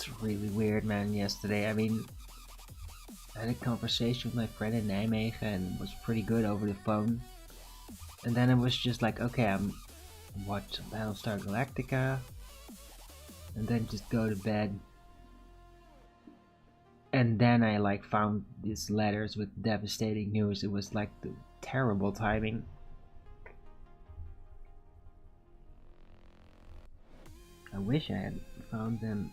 was really weird, man, yesterday. I mean, I had a conversation with my friend in Nijmegen and it was pretty good over the phone. And then it was just like, okay, I'm watch Battlestar Galactica and then just go to bed. And then I like found these letters with devastating news. It was like the terrible timing. I wish I had found them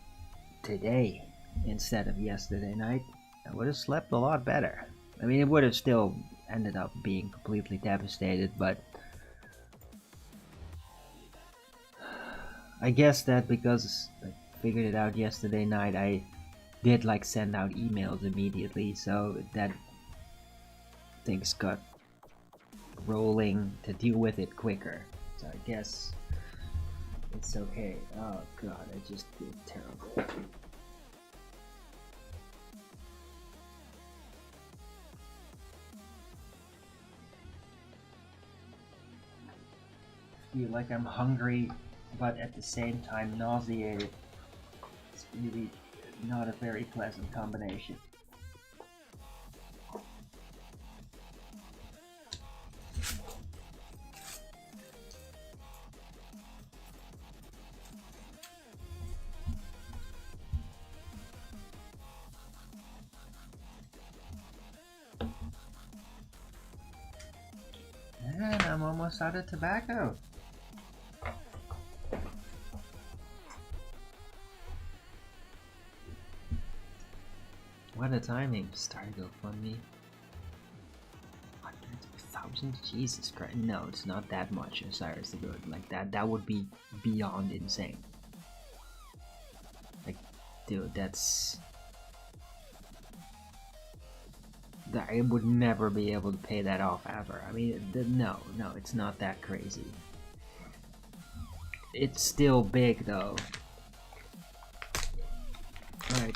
today instead of yesterday night. I would have slept a lot better. I mean, it would have still ended up being completely devastated, but I guess that because I figured it out yesterday night, I did like send out emails immediately, so that things got rolling to deal with it quicker. So I guess it's okay. Oh god, I just feel terrible. I feel like I'm hungry, but at the same time nauseated. It's really not a very pleasant combination. And I'm almost out of tobacco. What a timing. Start GoFundMe. 100,000? Jesus Christ. No, it's not that much. Cyrus the Good. Like that would be beyond insane. Like, dude, that's... I would never be able to pay that off ever. I mean, no, it's not that crazy. It's still big though. Alright.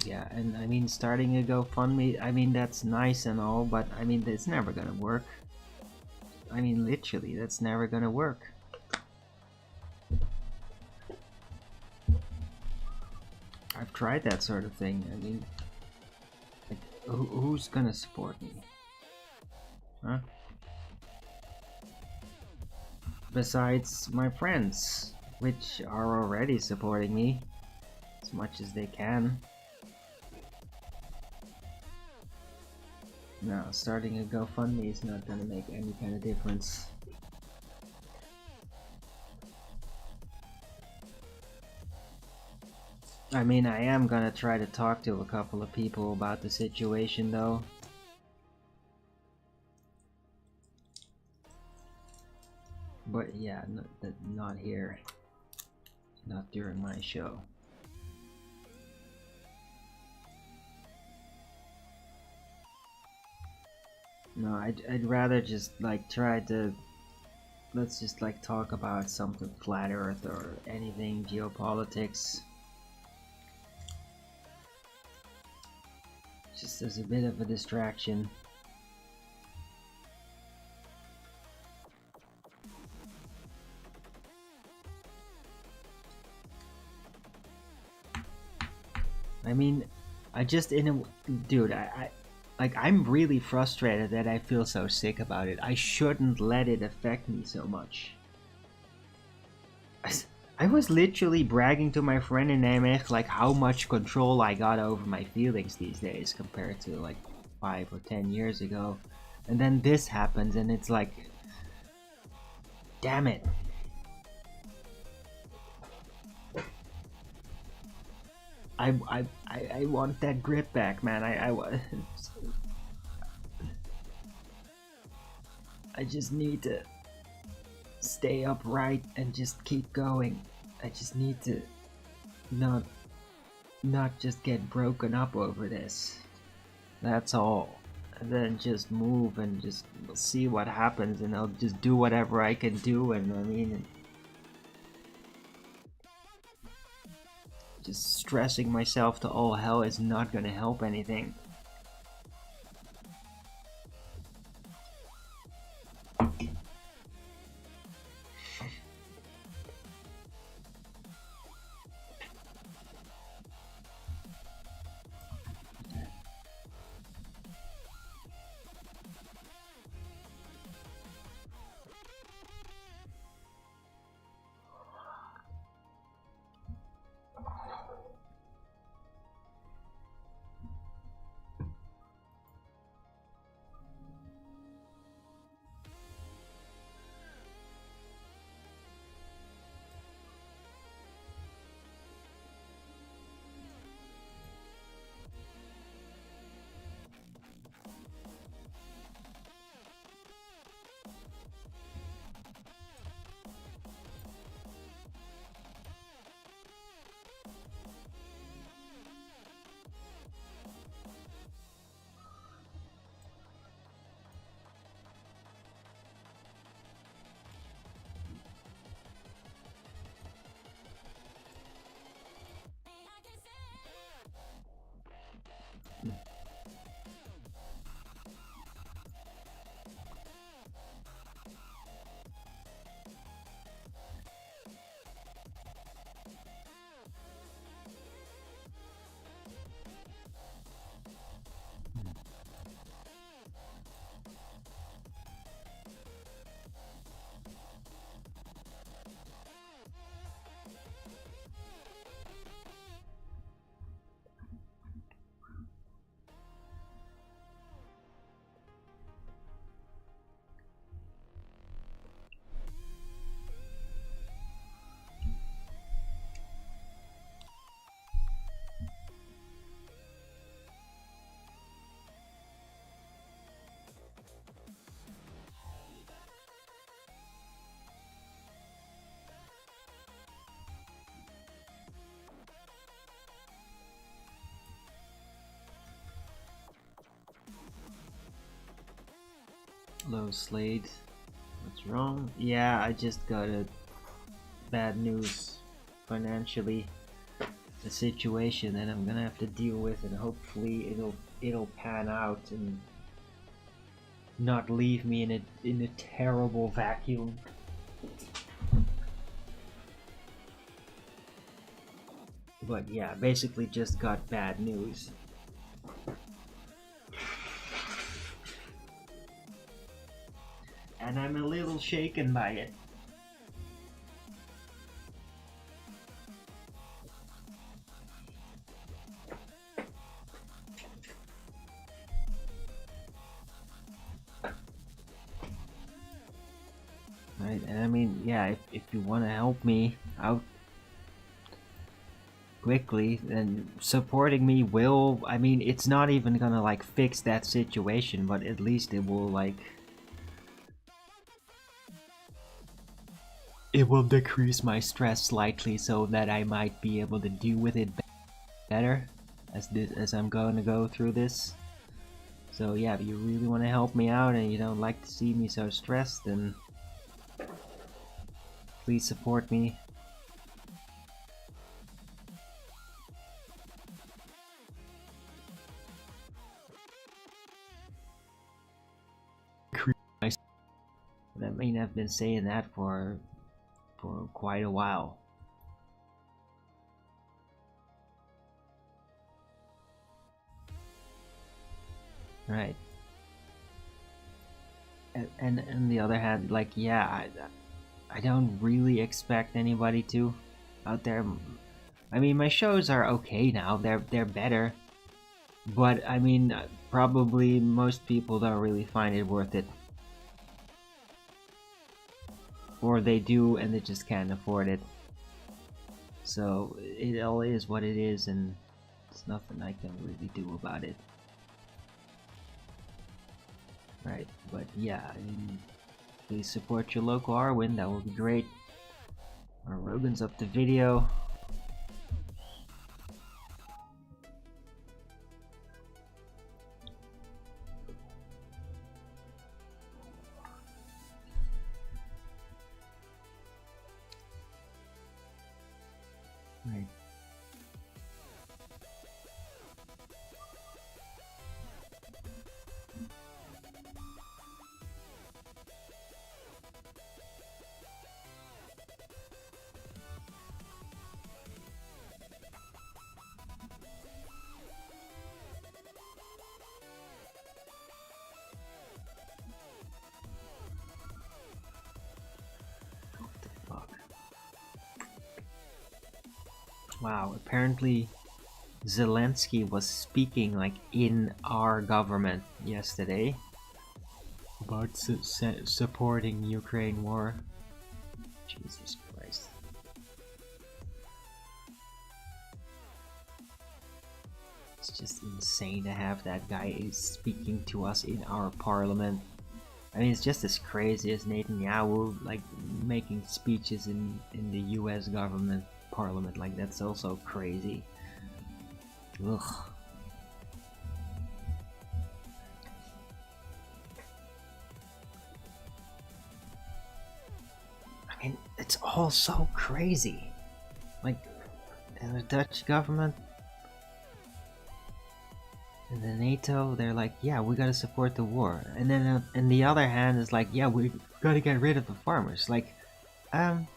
Yeah, and I mean, starting a GoFundMe, I mean, that's nice and all, but I mean, it's never gonna work. I mean, literally, that's never gonna work. I've tried that sort of thing. I mean, like, who's gonna support me? Huh? Besides my friends, which are already supporting me as much as they can. No, starting a GoFundMe is not gonna make any kind of difference. I mean, I am gonna try to talk to a couple of people about the situation though. But yeah, not here. Not during my show. No, I'd rather just like try to, let's just like talk about something flat earth or anything geopolitics. Just as a bit of a distraction. I mean, I just dude, like, I'm really frustrated that I feel so sick about it. I shouldn't let it affect me so much. I was literally bragging to my friend in Nijmegen like how much control I got over my feelings these days compared to like 5 or 10 years ago. And then this happens and it's like, damn it. I want that grip back, man. I just need to stay upright and just keep going. I just need to not just get broken up over this. That's all. And then just move and just see what happens, and I'll just do whatever I can do. And I mean, just stressing myself to all hell is not gonna help anything. Hello, Slade. What's wrong? Yeah, I just got a bad news financially, the situation that I'm gonna have to deal with, and hopefully it'll pan out and not leave me in a terrible vacuum. But yeah, basically just got bad news. And I'm a little shaken by it. Right, and I mean, yeah, if you want to help me out quickly, then supporting me will, I mean, it's not even gonna like fix that situation, but at least it will like, it will decrease my stress slightly so that I might be able to deal with it better as I'm going to go through this. So yeah, if you really want to help me out and you don't like to see me so stressed, then please support me. I mean, I've been saying that for quite a while. Right. And on the other hand, like, yeah, I don't really expect anybody to out there. I mean, my shows are okay now. They're better. But I mean, probably most people don't really find it worth it. Or they do and they just can't afford it. So it all is what it is, and there's nothing I can really do about it. Right, but yeah, I mean, please support your local Arwen, that would be great. Or Rogan's up the video. Right. What the fuck? Wow, apparently Zelensky was speaking like in our government yesterday about supporting Ukraine war. Jesus Christ. It's just insane to have that guy is speaking to us in our parliament. I mean, it's just as crazy as Netanyahu like making speeches in the US government parliament. Like, that's also crazy. Ugh. I mean, it's all so crazy. Like, the Dutch government and the NATO, they're like, yeah, we gotta support the war. And then on the other hand, it's like, yeah, we gotta get rid of the farmers. Like, how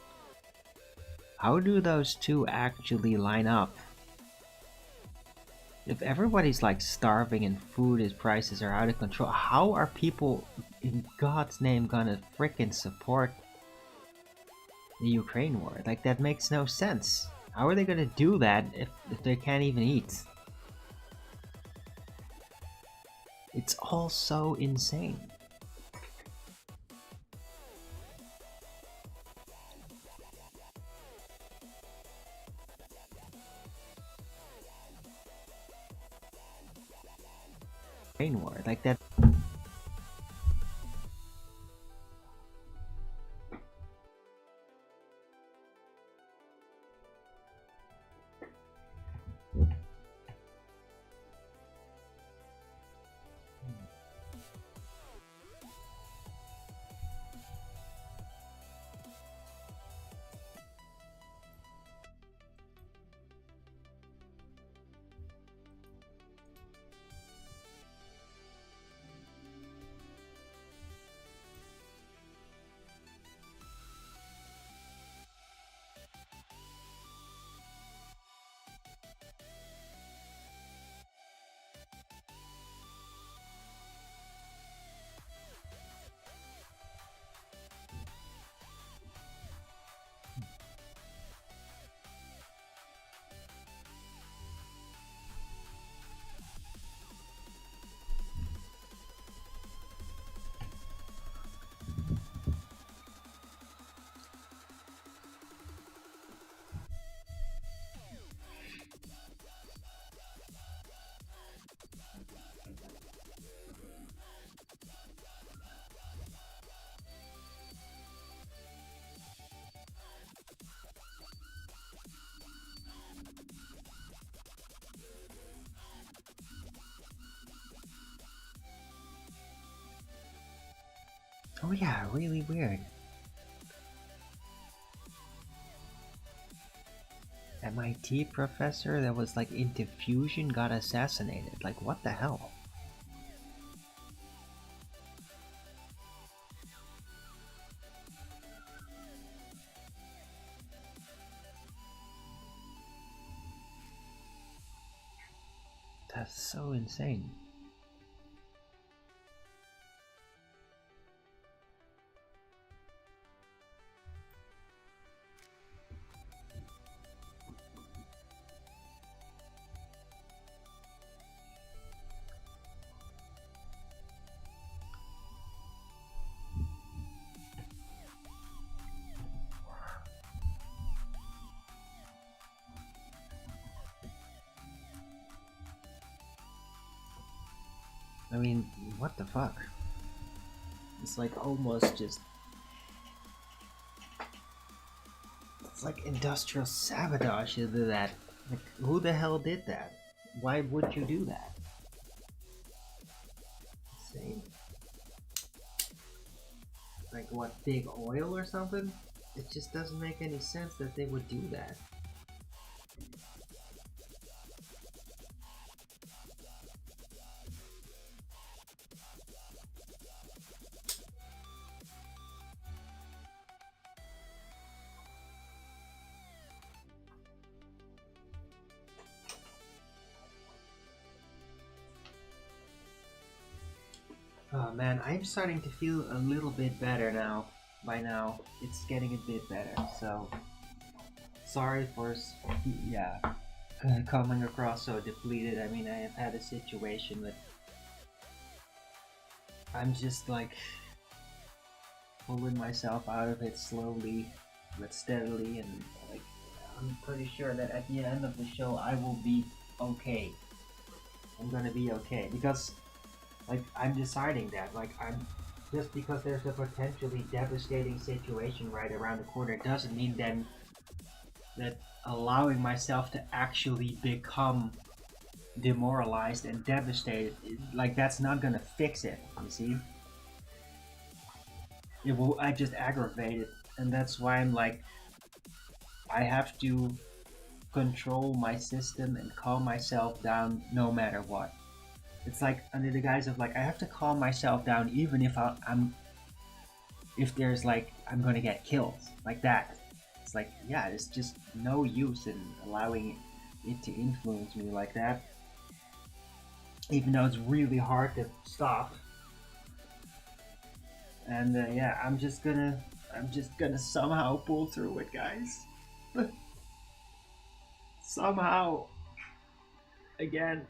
do those two actually line up? If everybody's like starving and prices are out of control, how are people in God's name gonna frickin' support the Ukraine war? Like, that makes no sense. How are they gonna do that if they can't even eat? It's all so insane. Ukraine war, like that. Oh yeah, really weird. MIT professor that was like into fusion got assassinated. Like, what the hell? That's so insane. I mean, what the fuck? It's like almost just It's like industrial sabotage to do that. Like, who the hell did that? Why would you do that? Insane. Like what, big oil or something? It just doesn't make any sense that they would do that. Oh man, I'm starting to feel a little bit better now. By now, it's getting a bit better. So, sorry for yeah, coming across so depleted. I mean, I have had a situation that I'm just like pulling myself out of it slowly but steadily, and like I'm pretty sure that at the end of the show I will be okay. I'm gonna be okay because like I'm deciding that like I'm just because there's a potentially devastating situation right around the corner doesn't mean then that allowing myself to actually become demoralized and devastated, like that's not gonna fix it, you see. It will, I just aggravate it, and that's why I'm like I have to control my system and calm myself down no matter what. It's like under the guise of like I have to calm myself down even if I'm if there's like I'm gonna get killed like that. It's like yeah, there's just no use in allowing it to influence me like that. Even though it's really hard to stop. And yeah, I'm just gonna somehow pull through it, guys. Somehow, again.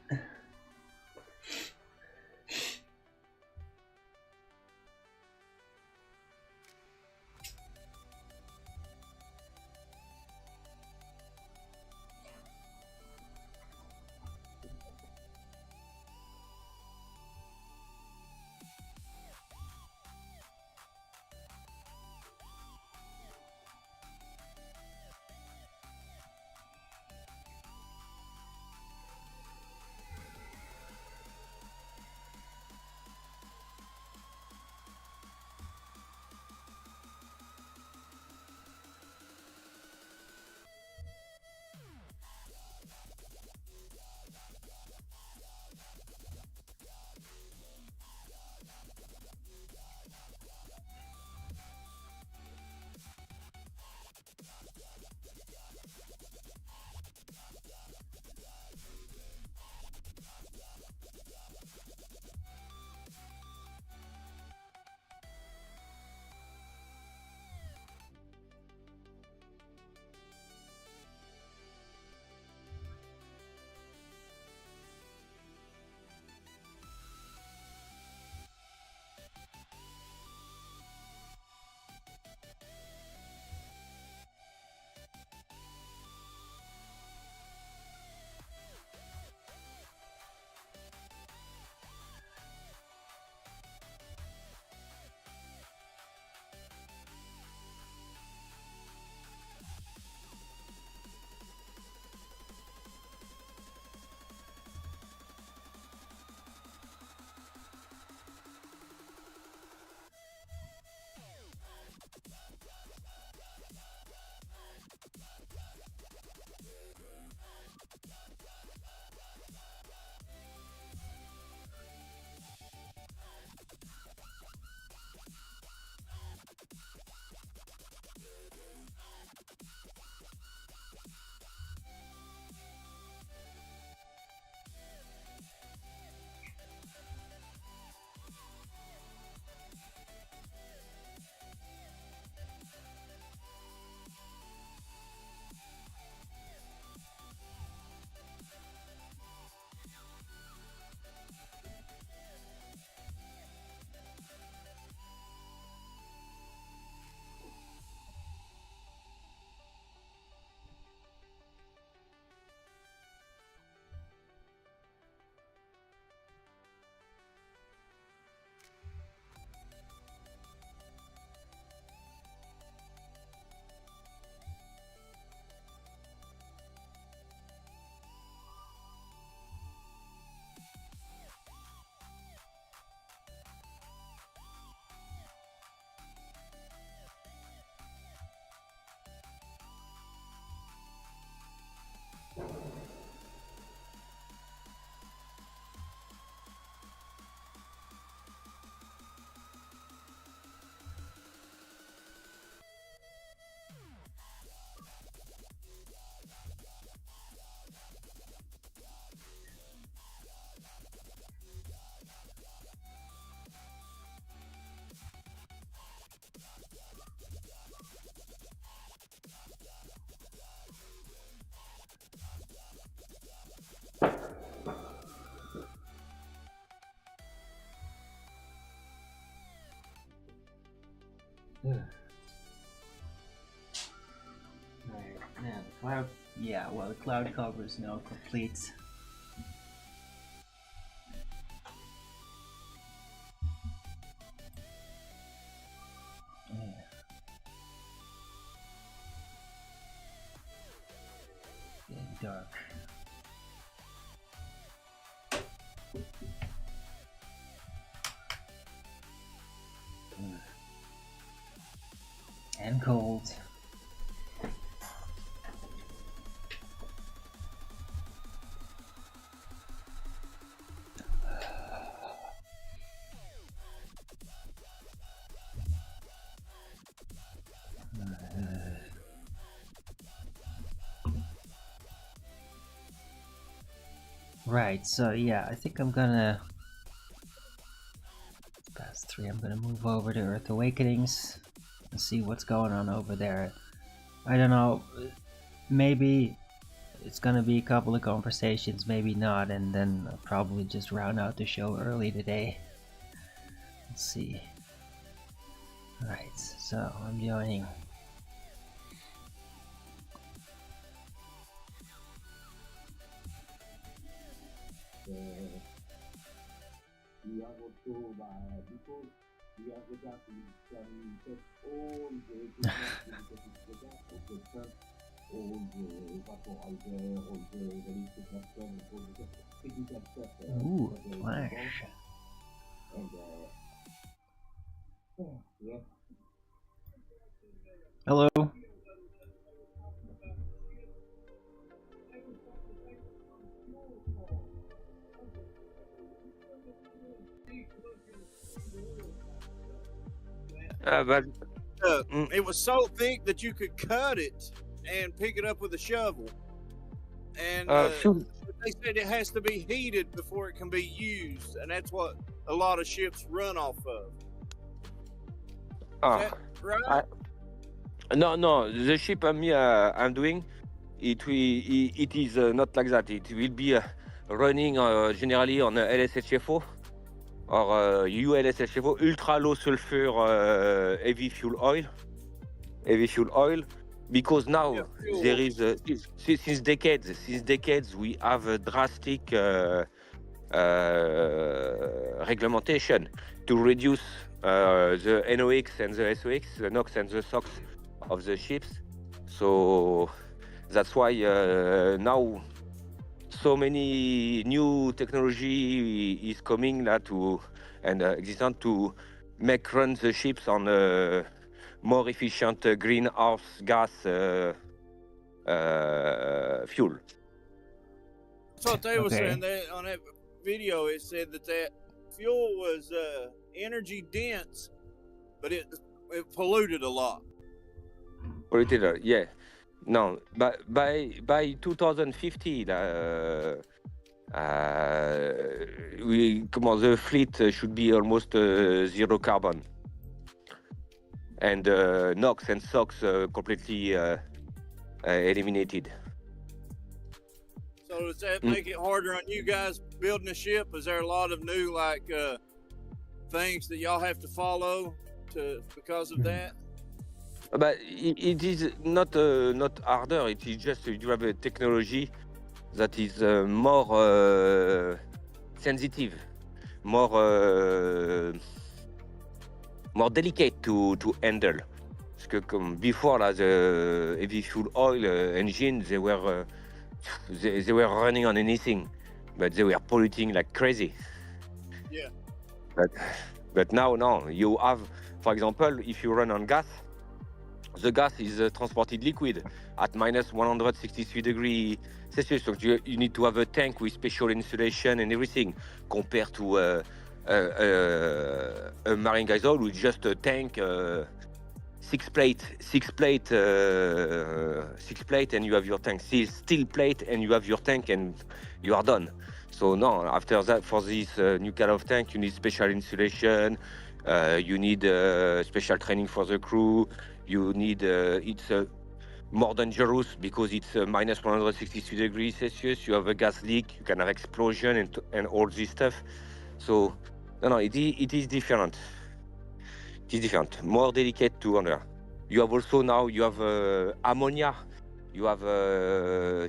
Alright, now the cloud. Yeah, well, the cloud cover is now complete. Yeah. Getting dark. And cold. Right, so yeah, I think I'm gonna past 3. I'm gonna move over to Earth Awakenings and see what's going on over there. I don't know, maybe it's gonna be a couple of conversations, maybe not, and then I'll probably just round out the show early today. Let's see. Alright, so I'm joining. We have also because we have the gap we can test all the all the vaporizer, all the validification, all the technical stuff. Ooh, flash. And yeah. Hello. But it was so thick that you could cut it and pick it up with a shovel. And they said it has to be heated before it can be used, and that's what a lot of ships run off of. Is that right? No, the ship I'm doing, it is not like that. It will be running generally on LSHFO or ULSHFO, ultra low sulfur heavy fuel oil, because now there is since decades we have a drastic regulation to reduce the NOx and the SOx, the NOx and the SOx of the ships. So that's why now so many new technology is coming now to and existent to make run the ships on more efficient greenhouse gas fuel. That's what they were saying. On that video, it said that fuel was energy dense, but it polluted a lot. Yeah. No, but by 2050, the fleet should be almost zero carbon, and NOx and SOx completely eliminated. So does that make it harder on you guys building a ship? Is there a lot of new things that y'all have to follow because of that? But it is not harder. It is just you have a technology that is more sensitive, more delicate to handle. Because before the heavy fuel oil engines, they were running on anything, but they were polluting like crazy. Yeah. But now you have, for example, if you run on gas, the gas is transported liquid at minus 163 degrees Celsius. So you need to have a tank with special insulation and everything, compared to a marine gas oil with just a tank, six plate, and you have your tank. Steel plate, and you have your tank, and you are done. So no, after that, for this new kind of tank, you need special insulation. You need special training for the crew. You need it's more dangerous because it's minus 163 degrees Celsius. You have a gas leak. You can have explosion and all this stuff. So no, it is different. It is different, more delicate to honor. You have also now ammonia. You have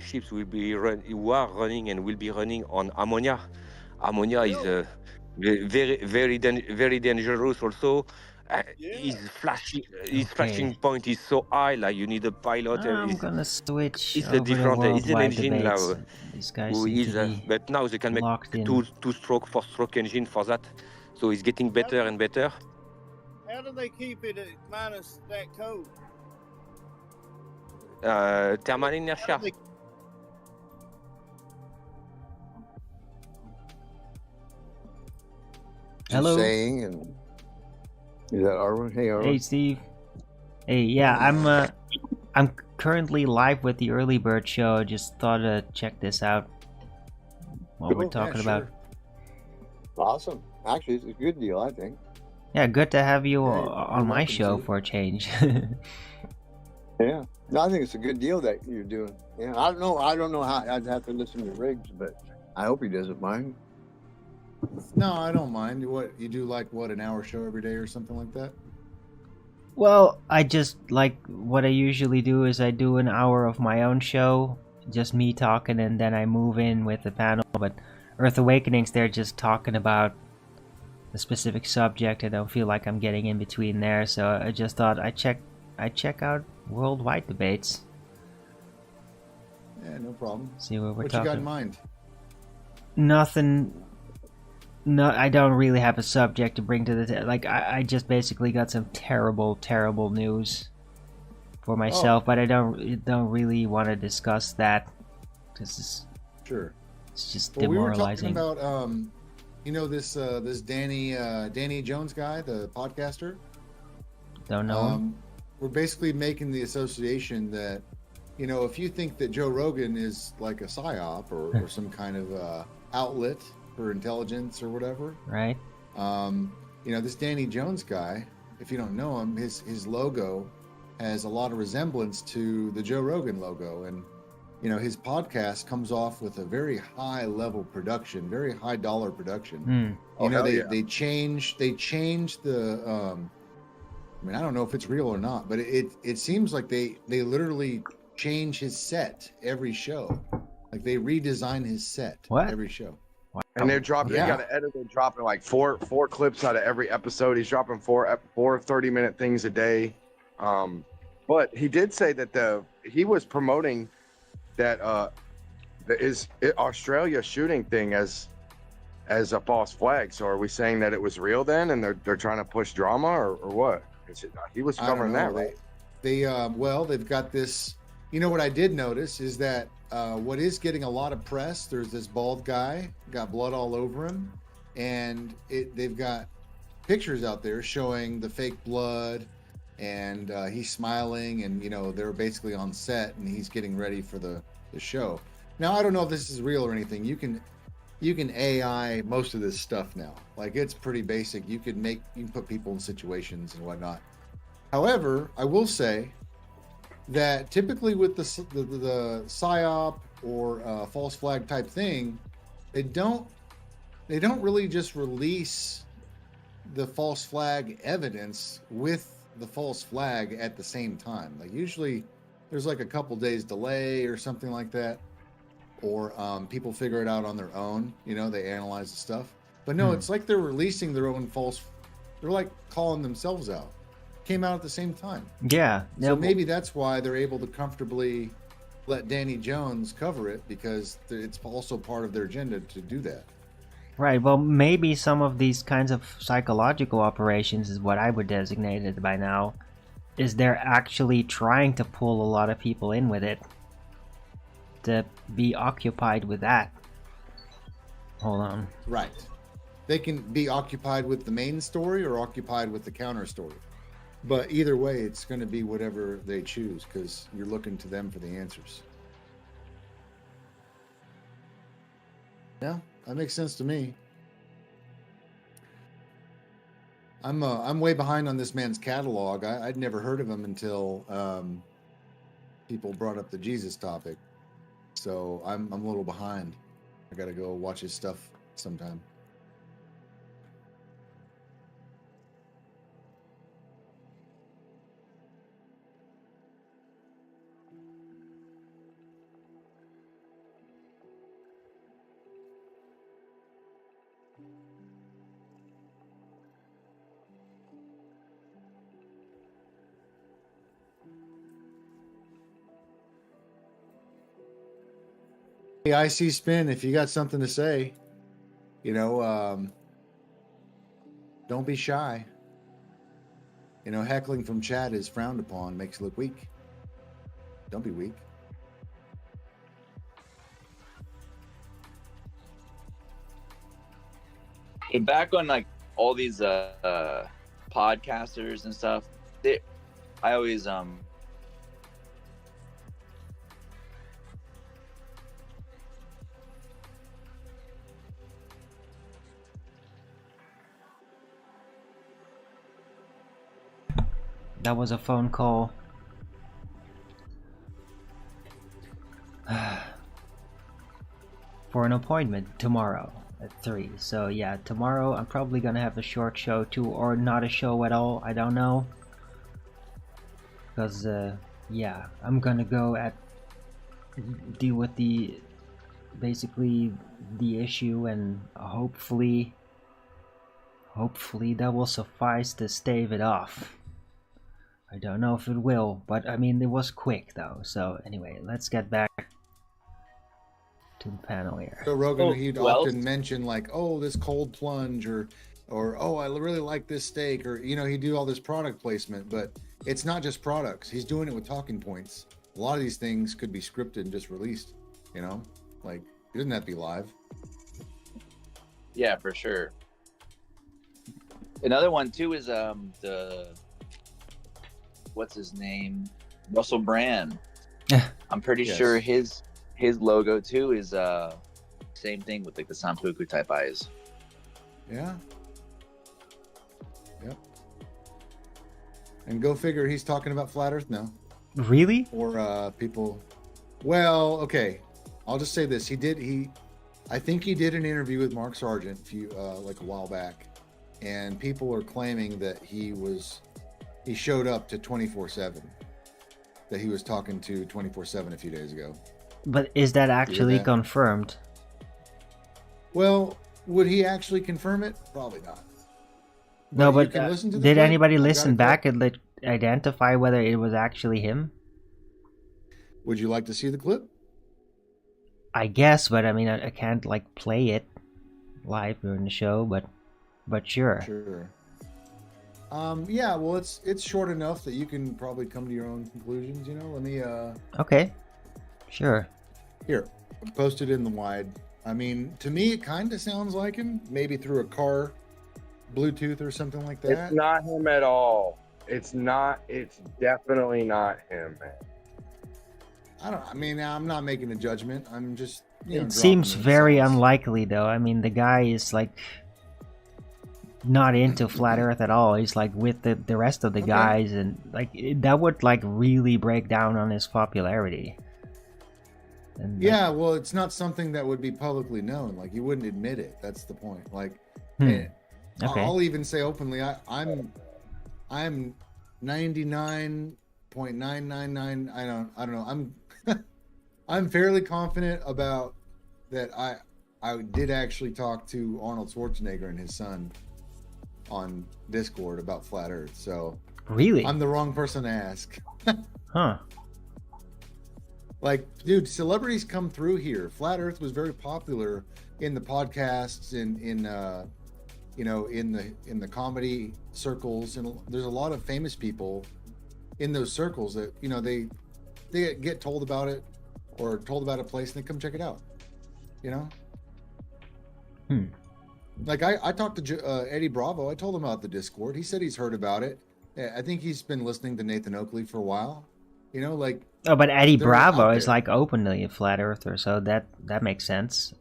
ships who are running and will be running on ammonia. Ammonia is very dangerous also. His flashing point is so high, like you need a pilot. I'm gonna switch It's a over to different. It's an worldwide engine debates. now. These guys Who seem is? to be But now they can make locked in. two-stroke, four-stroke engine for that. So it's getting better and better. How do they keep it at minus that cold? Thermal inertia. Hello. Saying, and is that Arwen? Hey, Arwen. Hey, Steve. Hey, yeah, I'm currently live with the Early Bird Show. Just thought to check this out while we're talking about. Awesome. Actually, it's a good deal, I think. Yeah, good to have you on my show for a change. Yeah. No, I think it's a good deal that you're doing. Yeah, I don't know how. I'd have to listen to Riggs, but I hope he doesn't mind. No, I don't mind. What you do, like an hour show every day or something like that? Well, I just like what I usually do is I do an hour of my own show, just me talking, and then I move in with the panel. But Earth Awakenings, they're just talking about a specific subject. I don't feel like I'm getting in between there, so I just thought I'd check out worldwide debates. Yeah, no problem. See what we're what talking. What you got in mind? Nothing. No, I don't really have a subject to bring to the like. I just basically got some terrible news for myself, but I don't really want to discuss that because it's just demoralizing. We were talking about this Danny Jones guy, the podcaster. Don't know him. We're basically making the association that if you think that Joe Rogan is like a psyop or some kind of outlet for intelligence or whatever, right? This Danny Jones guy, if you don't know him, his logo has a lot of resemblance to the Joe Rogan logo, and his podcast comes off with a very high level production, very high dollar production. They changed the I don't know if it's real or not, but it seems like they literally change his set every show. Like they redesign his set every show. And they're dropping. They got an editor dropping like four clips out of every episode. He's dropping four 30-minute things a day. But he did say that he was promoting that Australia shooting thing as a false flag. So are we saying that it was real then, and they're trying to push drama or what? He was covering that, right? They've got this. What I did notice is that what is getting a lot of press, there's this bald guy, got blood all over him, and they've got pictures out there showing the fake blood, and he's smiling, and they're basically on set, and he's getting ready for the show. Now, I don't know if this is real or anything. You can AI most of this stuff now. Like, it's pretty basic. You can put people in situations and whatnot. However, I will say that typically with the psyop or false flag type thing, they don't really just release the false flag evidence with the false flag at the same time. Like usually there's like a couple days delay or something like that, or people figure it out on their own. They analyze the stuff. But no, it's like they're releasing their own they're like calling themselves out. Came out at the same time. Yeah. So maybe that's why they're able to comfortably let Danny Jones cover it, because it's also part of their agenda to do that. Right. Well, maybe some of these kinds of psychological operations is what I would designate it by now, is they're actually trying to pull a lot of people in with it to be occupied with that. Hold on. Right. They can be occupied with the main story or occupied with the counter story. But either way, it's going to be whatever they choose, because you're looking to them for the answers. Yeah, that makes sense to me. I'm way behind on this man's catalog. I'd never heard of him until people brought up the Jesus topic. So I'm a little behind. I got to go watch his stuff. sometime. IC Spin, if you got something to say, don't be shy. Heckling from chat is frowned upon, makes you look weak. Don't be weak. And back on like all these podcasters and stuff, I always That was a phone call. For an appointment tomorrow at 3. So yeah, tomorrow I'm probably gonna have a short show too, or not a show at all, I don't know. Because yeah, I'm gonna go deal with basically the issue, and hopefully that will suffice to stave it off. I don't know if it will, but I mean, it was quick though. So anyway, let's get back to the panel here. So Rogan, he'd often mention like, oh, this cold plunge, or oh, I really like this steak, or he'd do all this product placement, but it's not just products. He's doing it with talking points. A lot of these things could be scripted and just released. Like it doesn't have to be live. Yeah, for sure. Another one too is what's his name? Russell Brand. I'm pretty sure his logo too is same thing with like the Sampuku type eyes. Yeah. Yep. And go figure, he's talking about flat Earth now. Really? Or people. Well, okay. I'll just say this: I think he did an interview with Mark Sargent like a while back, and people are claiming that he showed up to 24/7, that he was talking to 24/7 a few days ago. But is that actually confirmed? Well, would he actually confirm it? Probably not. No, but did anybody listen back and identify whether it was actually him? Would you like to see the clip? I guess, but I mean, I can't like play it live during the show, but sure. Sure. Yeah, well, it's short enough that you can probably come to your own conclusions. Let me. Okay. Sure. Here, post it in the wide. I mean, to me, it kind of sounds like him. Maybe through a car, Bluetooth or something like that. It's not him at all. It's not. It's definitely not him, man. I mean, I'm not making a judgment. I'm just. It seems very unlikely, though. I mean, the guy is like not into flat Earth at all. He's like with the rest of the guys, and like that would like really break down on his popularity. And yeah, well, it's not something that would be publicly known. Like, you wouldn't admit it. That's the point. Like, I'll even say openly, I'm 99.999. I don't know. I'm fairly confident about that. I did actually talk to Arnold Schwarzenegger and his son on Discord about flat Earth. So really, I'm the wrong person to ask. Huh. Like, dude, celebrities come through here. Flat Earth was very popular in the podcasts, in the comedy circles, and there's a lot of famous people in those circles that they get told about it or told about a place and they come check it out. Like I talked to Eddie Bravo. I told him about the Discord. He said he's heard about it. I think he's been listening to Nathan Oakley for a while. Oh, but Eddie Bravo is like openly a flat earther, so that makes sense.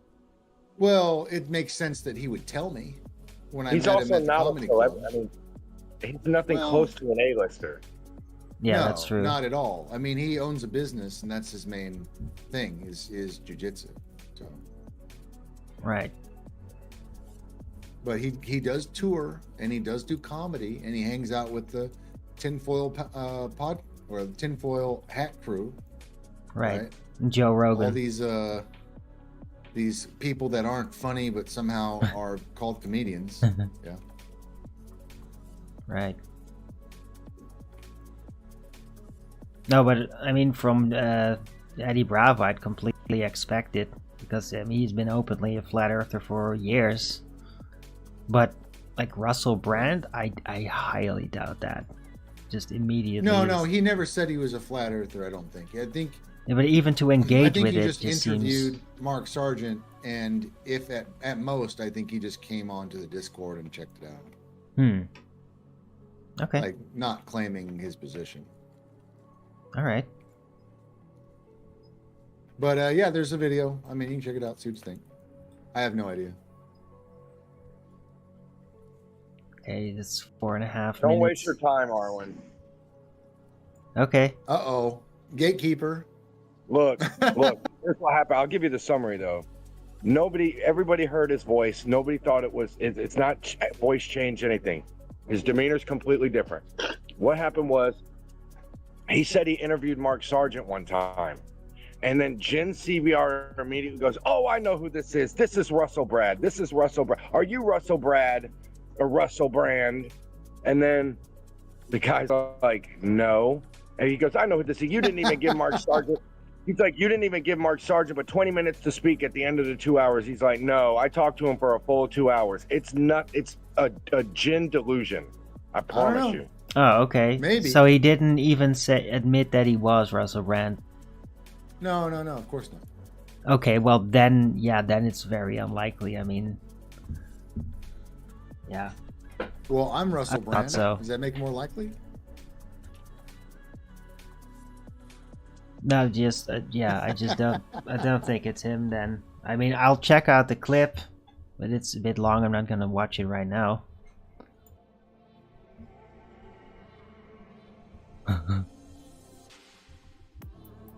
Well, it makes sense that he would tell me when he's met also him at the not comedy a club. I mean, he's nothing close to an A-lister. Yeah, No, that's true. Not at all. I mean, he owns a business, and that's his main thing is jiu-jitsu. So, right. but he does tour and he does do comedy, and he hangs out with the tinfoil pod or the tinfoil hat crew. Right. Joe Rogan. All these people that aren't funny but somehow are called comedians. Yeah. Right. No, but I mean, from Eddie Bravo, I'd completely expected because I mean, he's been openly a flat earther for years. But like Russell Brand, I highly doubt that. Just immediately. No, he never said he was a flat earther. I don't think. I think. Yeah, but even to engage with he it, just interviewed Mark Sargent, and if at most, I think he just came onto the Discord and checked it out. Okay. Like not claiming his position. All right. But yeah, there's a video. I mean, you can check it out, see what you think. I have no idea. Okay, it's 4.5 minutes. Don't waste your time, Arwen. Okay. Uh-oh. Gatekeeper. Look, here's what happened. I'll give you the summary, though. Everybody heard his voice. Nobody thought it's not voice change anything. His demeanor's completely different. What happened was, he said he interviewed Mark Sargent one time. And then Jen CBR immediately goes, oh, I know who this is. This is Russell Brad. This is Russell Brad. Are you Russell Brad or Russell Brand? And then the guy's like, no. And he goes, I know who this is. You didn't even give Mark Sargent. He's like, you didn't even give Mark Sargent but 20 minutes to speak at the end of the 2 hours. He's like, no, I talked to him for a full 2 hours. It's a Jen delusion. I promise you. Oh, okay. Maybe. So he didn't even admit that he was Russell Brand. No, of course not. Okay, well then it's very unlikely. I mean, yeah. Well, I'm Russell Brand. So. Does that make it more likely? No, just I just don't think it's him. Then I mean, I'll check out the clip, but it's a bit long. I'm not gonna watch it right now.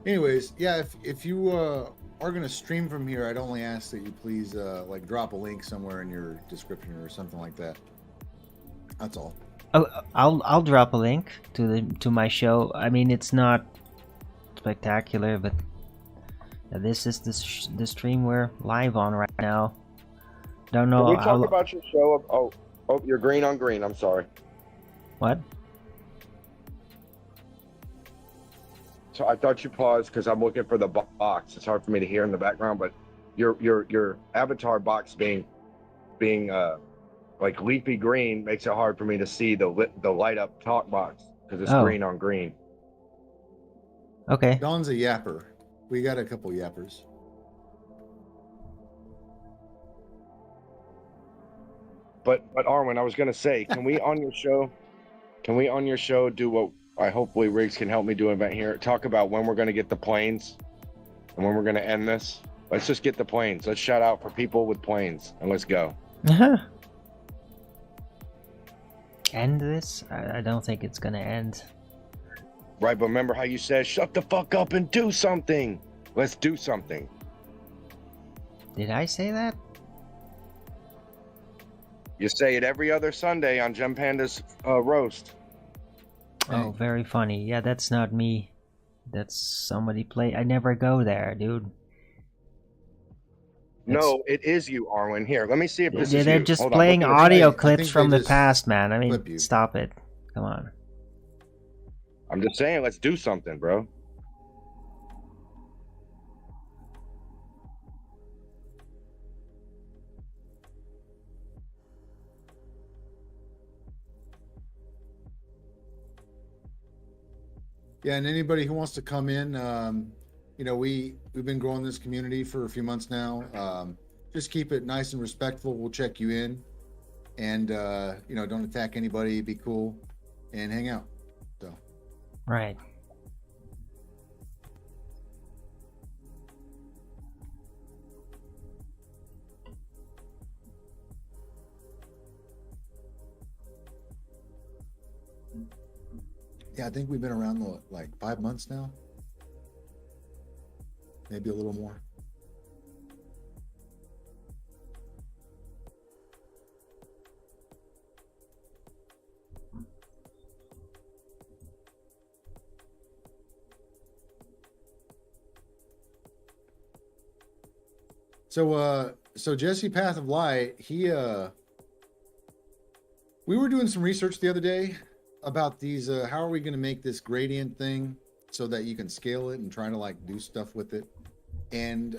Anyways, yeah, if you are gonna stream from here, I'd only ask that you please like drop a link somewhere in your description or something like that. That's all. Oh, I'll drop a link to my show. I mean, it's not spectacular, but this is the stream we're live on right now. Don't know. Can we talk about your show? Oh, you're green on green. I'm sorry. What? So I thought you paused because I'm looking for the box. It's hard for me to hear in the background, but your avatar box being like leafy green makes it hard for me to see the light up talk box because it's green on green. Okay. Don's a yapper. We got a couple yappers. But Arwen, I was gonna say, can we on your show do what hopefully Riggs can help me do an event here? Talk about when we're gonna get the planes and when we're gonna end this. Let's just get the planes. Let's shout out for people with planes and let's go. End this? I don't think it's gonna end. Right, but remember how you said, shut the fuck up and do something. Let's do something. Did I say that? You say it every other Sunday on Gem Panda's roast. Oh, very funny. Yeah, that's not me. That's somebody play. I never go there, dude. No, it is you, Arwen. Here, let me see if this is you. They're just Hold playing on, audio clips from the past, man. I mean, stop it. Come on. I'm just saying, let's do something, bro. Yeah, and anybody who wants to come in, you know, we've been growing this community for a few months now. Just keep it nice and respectful. We'll check you in, and you know, don't attack anybody. Be cool and hang out. So, right. Yeah, I think we've been around like 5 months now. Maybe a little more. So Jesse Path of Light, we were doing some research the other day about these, how are we going to make this gradient thing so that you can scale it and try to like do stuff with it. And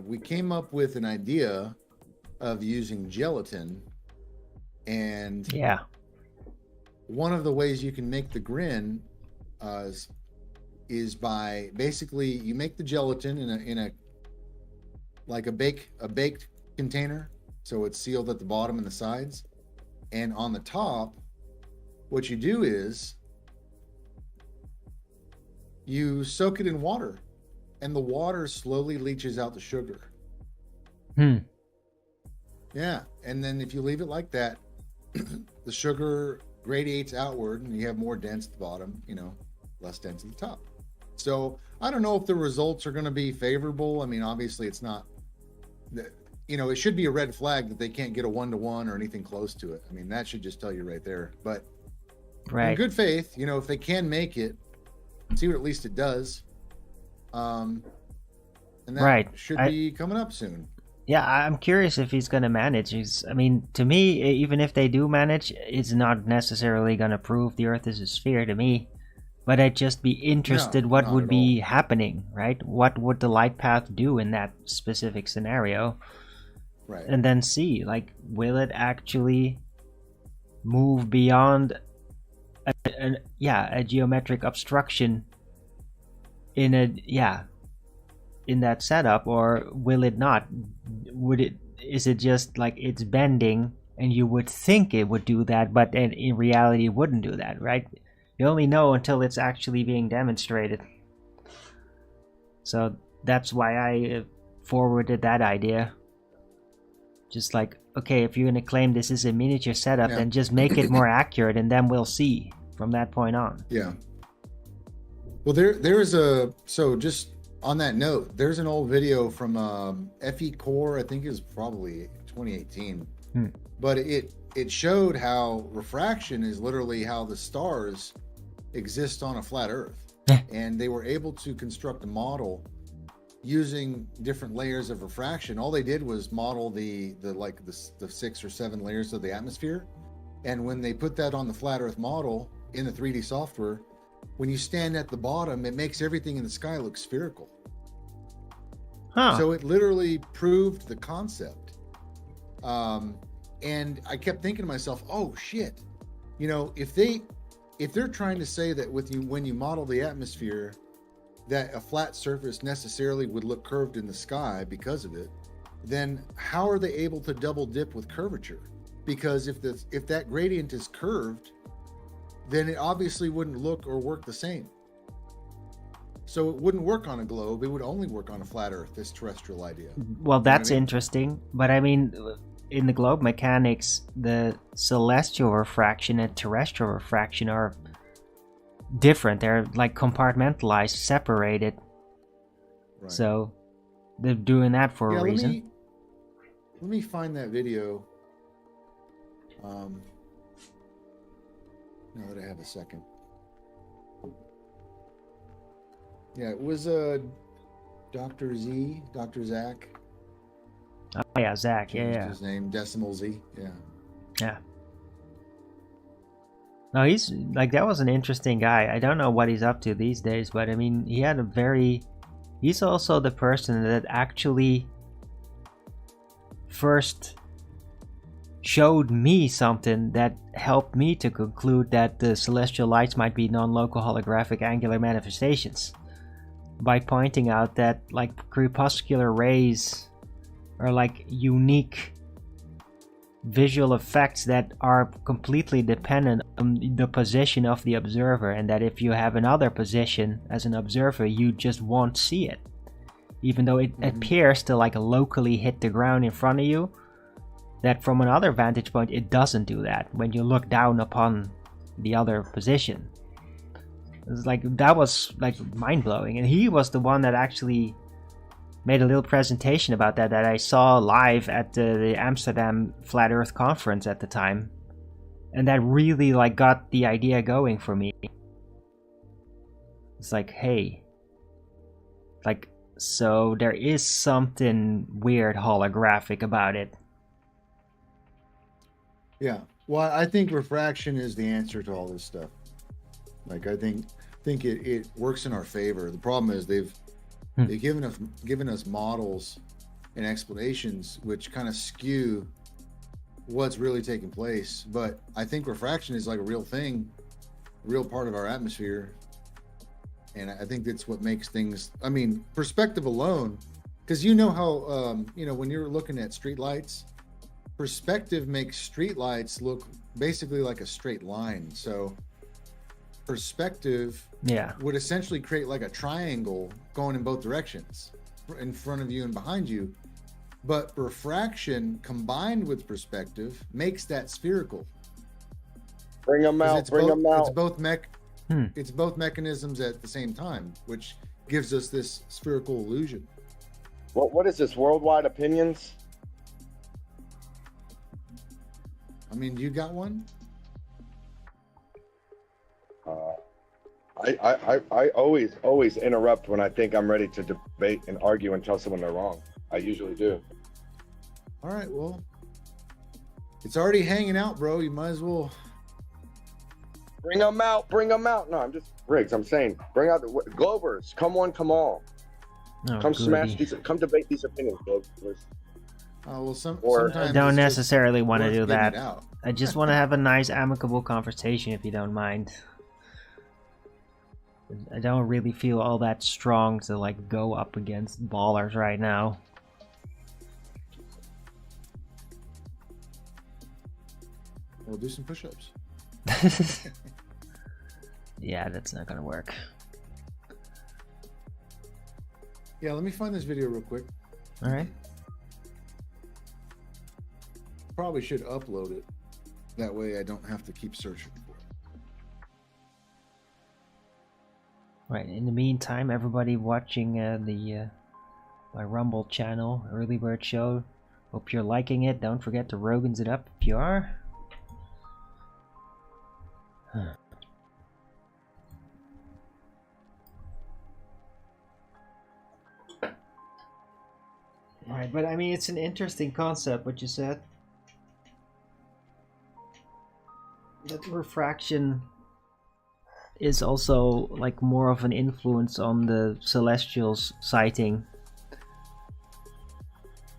we came up with an idea of using gelatin. And yeah, one of the ways you can make the grin is by basically you make the gelatin in a like a baked container, so it's sealed at the bottom and the sides, and on the top, what you do is you soak it in water, and the water slowly leaches out the sugar. Yeah, and then if you leave it like that, the sugar gradiates outward, and you have more dense at the bottom, less dense at the top. So I don't know if the results are going to be favorable. I mean, obviously it's not, it should be a red flag that they can't get a 1-to-1 or anything close to it. I mean, that should just tell you right there. But in good faith, if they can make it, see what at least it does. And that should be coming up soon. Yeah, I'm curious if he's going to manage. I mean, to me, even if they do manage, it's not necessarily going to prove the Earth is a sphere to me. But I'd just be interested what would be happening, right? What would the light path do in that specific scenario? Right. And then see, will it actually move beyond a geometric obstruction in that setup, or will it not? Is it just it's bending and you would think it would do that, but in reality it wouldn't do that, right? You only know until it's actually being demonstrated. So that's why I forwarded that idea. Just okay, if you're going to claim this is a miniature setup, then just make it more accurate, and then we'll see from that point on. Yeah. Well, so just on that note, there's an old video from FE Core, I think it was probably 2018. But it showed how refraction is literally how the stars exist on a flat Earth. And they were able to construct a model using different layers of refraction. All they did was model the 6 or 7 layers of the atmosphere. And when they put that on the flat Earth model in the 3D software, when you stand at the bottom, it makes everything in the sky look spherical. So it literally proved the concept. And I kept thinking to myself, oh shit, if they're trying to say that when you model the atmosphere, that a flat surface necessarily would look curved in the sky because of it, then how are they able to double dip with curvature? Because if that gradient is curved, then it obviously wouldn't look or work the same. So it wouldn't work on a globe. It would only work on a flat Earth, this terrestrial idea. Well, that's interesting. But I mean, in the globe mechanics, the celestial refraction and terrestrial refraction are different. They're compartmentalized, separated. Right. So they're doing that for a reason. Let me find that video. Now that I have a second. Yeah, it was Dr. Zach. Oh yeah, Zach. Yeah. His name, Decimal Z. Yeah. Yeah. No, he's that was an interesting guy. I don't know what he's up to these days, but I mean, he's also the person that actually first showed me something that helped me to conclude that the celestial lights might be non-local holographic angular manifestations, by pointing out that crepuscular rays are unique visual effects that are completely dependent on the position of the observer, and that if you have another position as an observer, you just won't see it, even though it appears to locally hit the ground in front of you. That from another vantage point, it doesn't do that when you look down upon the other position. It's that was mind-blowing, and he was the one that actually made a little presentation about that I saw live at the Amsterdam Flat Earth Conference at the time, and that really got the idea going for me. It's hey, so there is something weird holographic about it. Yeah, well, I think refraction is the answer to all this stuff. I think it works in our favor. The problem is They've given us models and explanations which kind of skew what's really taking place. But I think refraction is like a real thing, a real part of our atmosphere. And I think that's what makes things, I mean, perspective alone, because you know how, when you're looking at street lights, perspective makes street lights look basically like a straight line. So perspective would essentially create like a triangle going in both directions, in front of you and behind you. But refraction combined with perspective makes that spherical. Bring them out. Bring them out. It's both mechanisms at the same time, which gives us this spherical illusion. What is this? Worldwide opinions? I mean, you got one? I always interrupt when I think I'm ready to debate and argue and tell someone they're wrong. I usually do. All right, well, it's already hanging out, bro. You might as well bring them out. Bring them out. No, I'm just Riggs. I'm saying, bring out the Globers. Come on, come on. Oh, come goody. Smash these. Come debate these opinions, Globers. Well, sometimes I don't necessarily want to do that. I just want to have a nice, amicable conversation, if you don't mind. I don't really feel all that strong to like go up against ballers right now. We'll do some push-ups. Yeah, that's not gonna work. Yeah, let me find this video real quick. All right. Probably should upload it. That way I don't have to keep searching for it. Right, in the meantime, everybody watching my Rumble channel, Early Bird Show, hope you're liking it. Don't forget to Rogan's it up if you are. Right, but I mean, it's an interesting concept, what you said. That refraction is also like more of an influence on the Celestials sighting.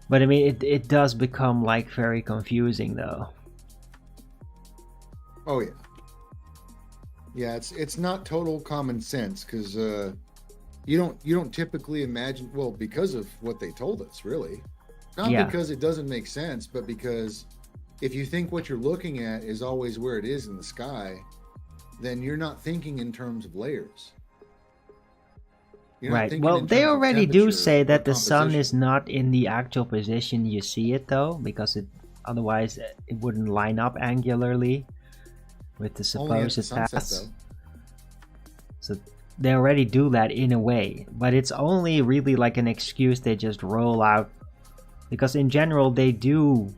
But I mean, it does become like very confusing though. Oh yeah. Yeah, it's not total common sense, because you don't typically imagine, well, because of what they told us, really. Not because it doesn't make sense, but because if you think what you're looking at is always where it is in the sky, then you're not thinking in terms of layers. Right. Well, they already do say that the sun is not in the actual position you see it, though, because otherwise it wouldn't line up angularly with the supposed paths. So they already do that in a way, but it's only really like an excuse they just roll out, because in general they do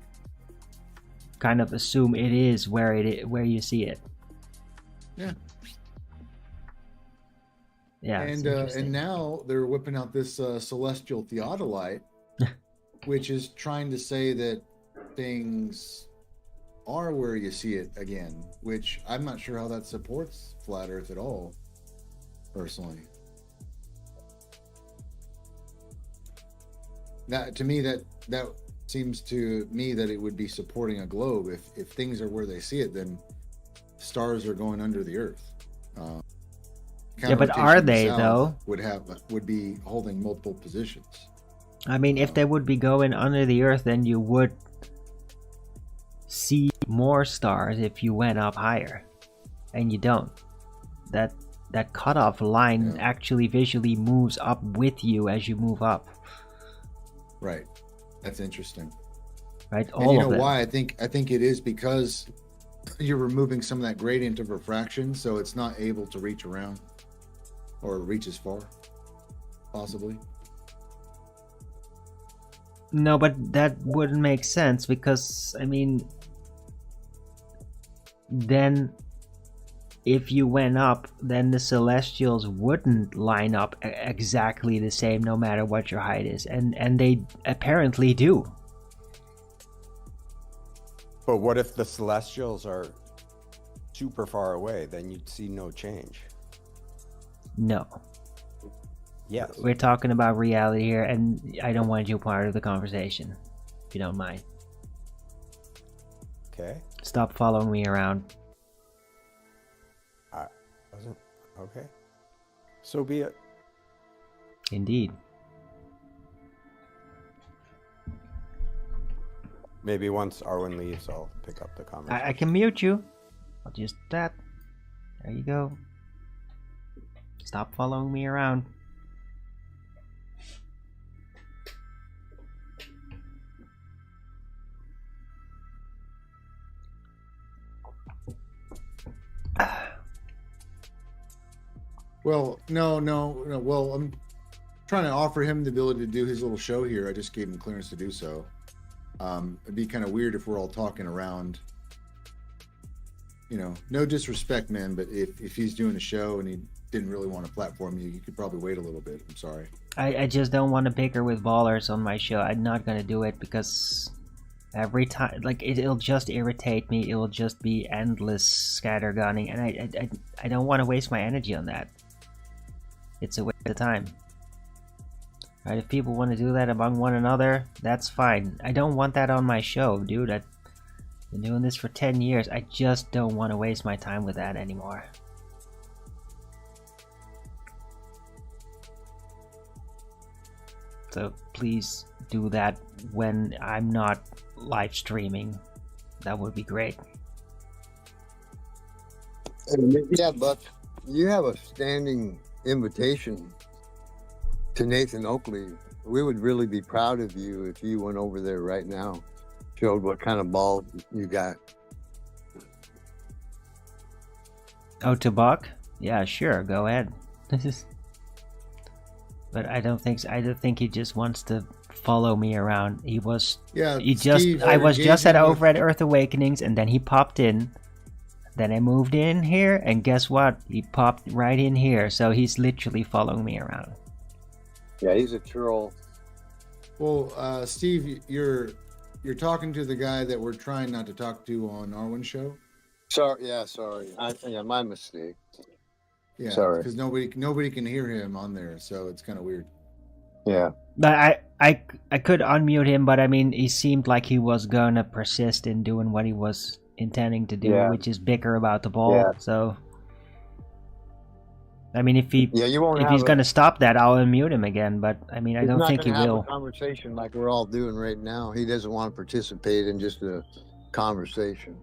kind of assume it is where where you see it. Yeah. Yeah. And now they're whipping out this celestial theodolite, which is trying to say that things are where you see it again, which I'm not sure how that supports flat Earth at all, personally. That to me, that seems to me that it would be supporting a globe. If things are where they see it, then stars are going under the Earth. Yeah, but are they though? Would be holding multiple positions. I mean, if they would be going under the Earth, then you would see more stars if you went up higher, and you don't. That cutoff line actually visually moves up with you as you move up. Right. That's interesting. Right. And you know why? I think it is because you're removing some of that gradient of refraction, so it's not able to reach around or reach as far, possibly. No, but that wouldn't make sense, because I mean, then if you went up, then the Celestials wouldn't line up exactly the same no matter what your height is, and they apparently do. But what if the Celestials are super far away? Then you'd see no change. No. Yes. We're talking about reality here, and I don't want you part of the conversation, if you don't mind. Okay. Stop following me around. I wasn't okay. So be it. Indeed. Maybe once Arwen leaves, I'll pick up the conversation. I can mute you. I'll just that. There you go. Stop following me around. Well, no. Well, I'm trying to offer him the ability to do his little show here. I just gave him clearance to do so. It'd be kind of weird if we're all talking around. You know, no disrespect, man, but if he's doing a show and he didn't really want to platform you, you could probably wait a little bit. I'm sorry. I just don't want to bicker with ballers on my show. I'm not gonna do it because every time, like, it'll just irritate me. It will just be endless scattergunning, and I don't want to waste my energy on that. It's a waste of time. Right? If people want to do that among one another, that's fine. I don't want that on my show, dude. I've been doing this for 10 years. I just don't want to waste my time with that anymore. So please do that when I'm not live streaming. That would be great. Yeah, Buck, you have a standing invitation to Nathan Oakley. We would really be proud of you if you went over there right now, showed what kind of ball you got. Oh, to Buck? Yeah, sure, go ahead. But I don't think he just wants to follow me around. I was just over at Earth Awakenings, and then he popped in. Then I moved in here, and guess what? He popped right in here, so he's literally following me around. Yeah, he's a troll. Well, Steve, you're talking to the guy that we're trying not to talk to on Arwen's show. Sorry. My mistake. Yeah, sorry. Because nobody can hear him on there, so it's kind of weird. Yeah. But I could unmute him, but I mean, he seemed like he was gonna persist in doing what he was intending to do, which is bicker about the ball. Yeah. So, I mean, if he's if gonna stop that, I'll unmute him again. But I mean, I don't think he will. A conversation like we're all doing right now. He doesn't want to participate in just a conversation.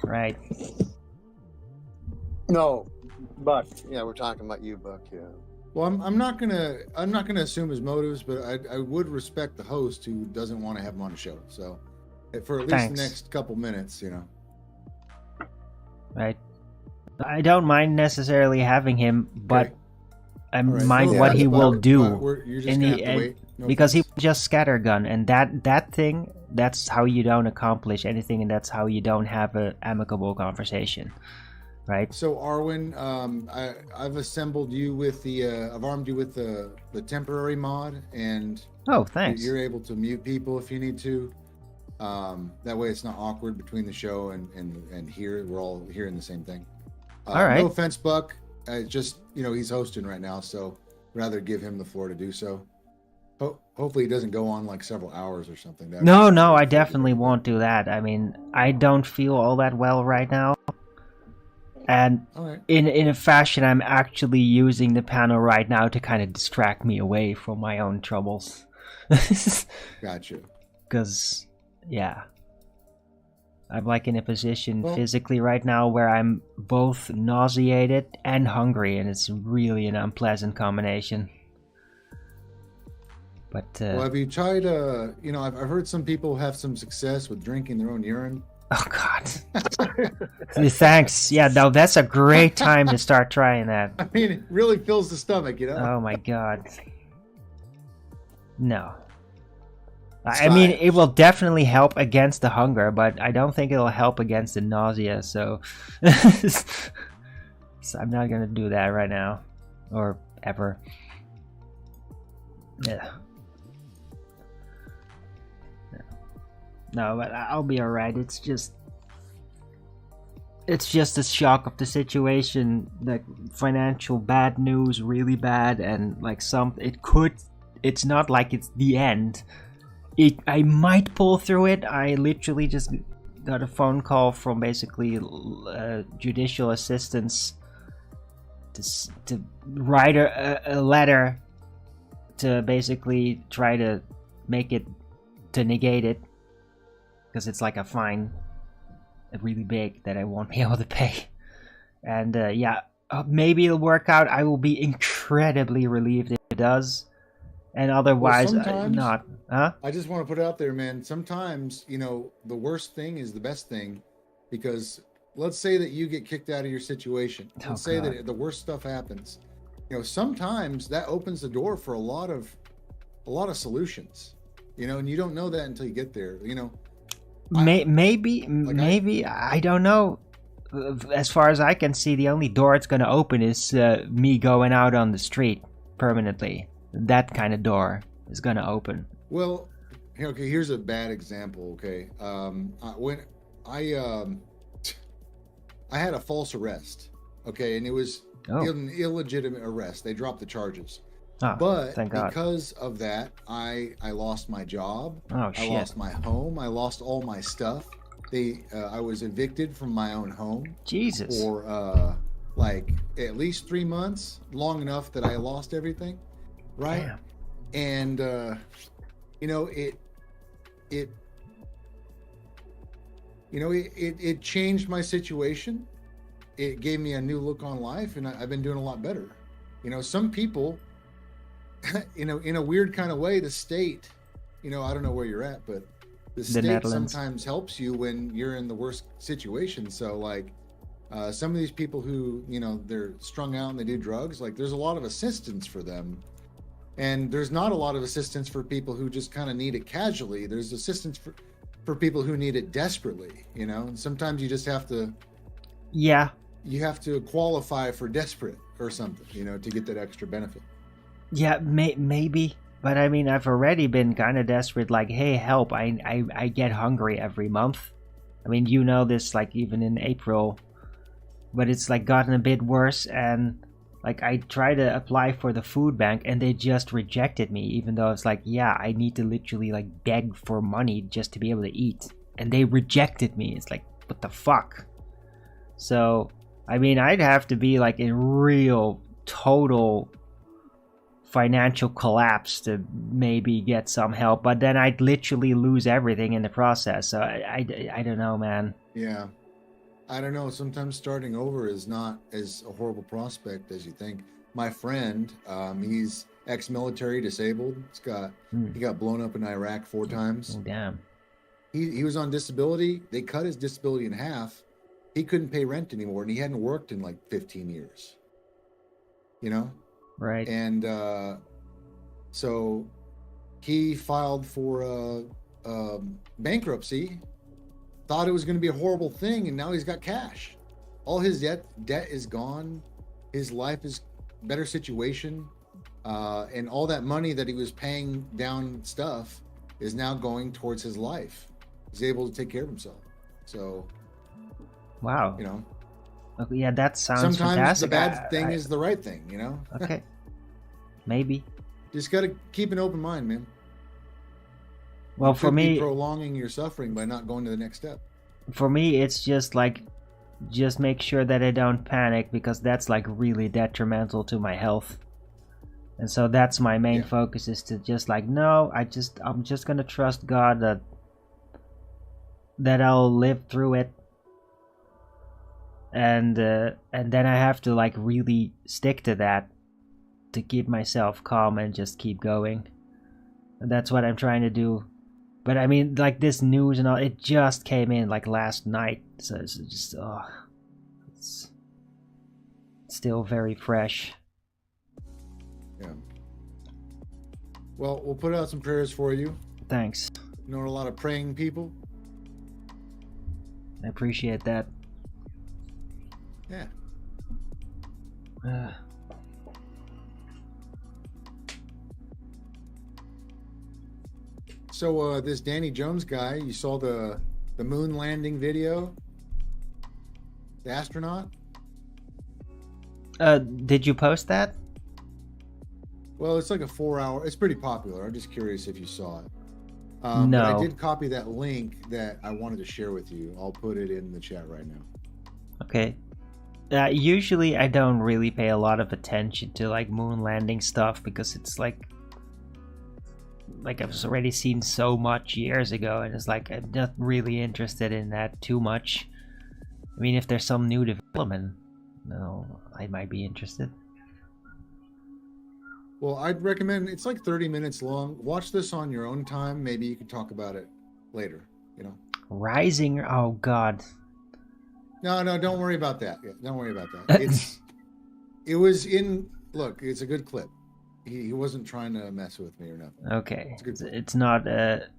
Right. No, Buck. Yeah, we're talking about you, Buck. Yeah. Well, I'm not gonna assume his motives, but I would respect the host who doesn't want to have him on the show. So, for at least the next couple minutes, you know. Right. I don't mind necessarily having him, but I mind what he will do in the end, because he will just scattergun, and that thing, that's how you don't accomplish anything, and that's how you don't have an amicable conversation, right? So Arwen, I've assembled you with I've armed you with the temporary mod, and thanks. You're able to mute people if you need to. That way it's not awkward between the show and here. We're all hearing the same thing. All right. No offense, Buck. Just, he's hosting right now, so rather give him the floor to do so. Hopefully he doesn't go on like several hours or something. No, I definitely won't do that. I mean, I don't feel all that well right now. And in a fashion, I'm actually using the panel right now to kind of distract me away from my own troubles. Gotcha. Because, yeah. I'm like in a position physically right now where I'm both nauseated and hungry, and it's really an unpleasant combination. But have you tried? I've heard some people have some success with drinking their own urine. Oh God! Thanks. Yeah, no, that's a great time to start trying that. I mean, it really fills the stomach, Oh my God! No. I mean, it will definitely help against the hunger, but I don't think it'll help against the nausea, so... So I'm not gonna do that right now. Or ever. Yeah. No, but I'll be alright. It's just... it's just a shock of the situation, like financial bad news, really bad, and like it's not like it's the end. I might pull through it. I literally just got a phone call from basically judicial assistance to write a letter to basically try to negate it, because it's like a fine, really big, that I won't be able to pay. And maybe it'll work out. I will be incredibly relieved if it does, and otherwise not. Huh? I just want to put it out there, man. Sometimes, the worst thing is the best thing, because let's say that you get kicked out of your situation. Let's say that the worst stuff happens. Sometimes that opens the door for a lot of solutions. And you don't know that until you get there. Maybe I don't know. As far as I can see, the only door it's gonna open is me going out on the street permanently. That kind of door is gonna open. Well, okay, here's a bad example. Okay, when I had a false arrest. Okay, and it was an illegitimate arrest. They dropped the charges. But because of that, I lost my job. I lost my home. I lost all my stuff. I was evicted from my own home. Jesus. For like at least 3 months, long enough that I lost everything. Right. Damn. And it changed my situation. It gave me a new look on life, and I've been doing a lot better. Some people, in a weird kind of way, the state, I don't know where you're at, but the state sometimes helps you when you're in the worst situation. So like some of these people who, they're strung out and they do drugs, like there's a lot of assistance for them. And there's not a lot of assistance for people who just kind of need it casually. There's assistance for people who need it desperately, and sometimes you just have to, you have to qualify for desperate or something, to get that extra benefit. Yeah, maybe. But I mean, I've already been kind of desperate, like, hey, help, I get hungry every month. I mean, this, like, even in April. But it's, like, gotten a bit worse, and, like, I tried to apply for the food bank, and they just rejected me, even though it's like, I need to literally, like, beg for money just to be able to eat. And they rejected me. It's like, what the fuck? So, I mean, I'd have to be, like, in real, total financial collapse to maybe get some help, but then I'd literally lose everything in the process. So I don't know, man. Yeah, I don't know. Sometimes starting over is not as a horrible prospect as you think. My friend, he's ex-military, disabled. He got blown up in Iraq 4 times. Oh, damn. He was on disability. They cut his disability in half. He couldn't pay rent anymore, and he hadn't worked in like 15 years. Right. And so he filed for bankruptcy, thought it was going to be a horrible thing, and now he's got cash. All his debt is gone. His life is better situation, and all that money that he was paying down stuff is now going towards his life. He's able to take care of himself. So, wow. Okay, yeah, that sounds sometimes fantastic. The bad thing is the right thing, Okay. Maybe. Just got to keep an open mind, man. Well, for me, prolonging your suffering by not going to the next step. For me, it's just like, just make sure that I don't panic, because that's like really detrimental to my health. And so that's my main focus, is to just like, no, I'm just gonna trust God that I'll live through it. And then I have to like really stick to that to keep myself calm and just keep going. And that's what I'm trying to do. But I mean, like, this news and all, it just came in like last night, so it's just it's still very fresh. Yeah. Well, we'll put out some prayers for you. Thanks. You know, a lot of praying people. I appreciate that. Yeah. So this Danny Jones guy, you saw the moon landing video? The astronaut. Did you post that? Well, it's like a 4-hour. It's pretty popular. I'm just curious if you saw it. No. But I did copy that link that I wanted to share with you. I'll put it in the chat right now. Okay. Usually I don't really pay a lot of attention to like moon landing stuff because it's like I've already seen so much years ago, and it's like I'm not really interested in that too much. I mean, if there's some new development, no, I might be interested. Well, I'd recommend, it's like 30 minutes long. Watch this on your own time. Maybe you can talk about it later, you know. Rising, oh god. No, don't worry about that. Yeah, don't worry about that. It was in, look, it's a good clip. He wasn't trying to mess with me or nothing. Okay. It's not a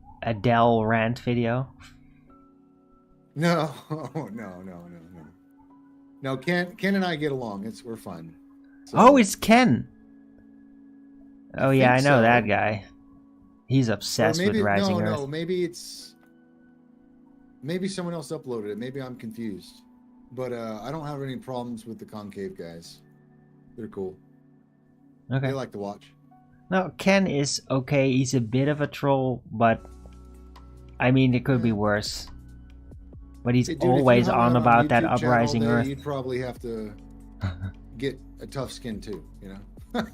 Dell rant video. No. No, Ken and I get along. We're fun. So, oh, it's Ken. Oh yeah, I know so. that guy. He's obsessed with Rising Earth. No, maybe someone else uploaded it. Maybe I'm confused. But I don't have any problems with the concave guys. They're cool. Okay. They like to watch. No, Ken is okay. He's a bit of a troll, but I mean, it could be worse. But he's always on about that uprising Earth. You'd probably have to get a tough skin too, you know?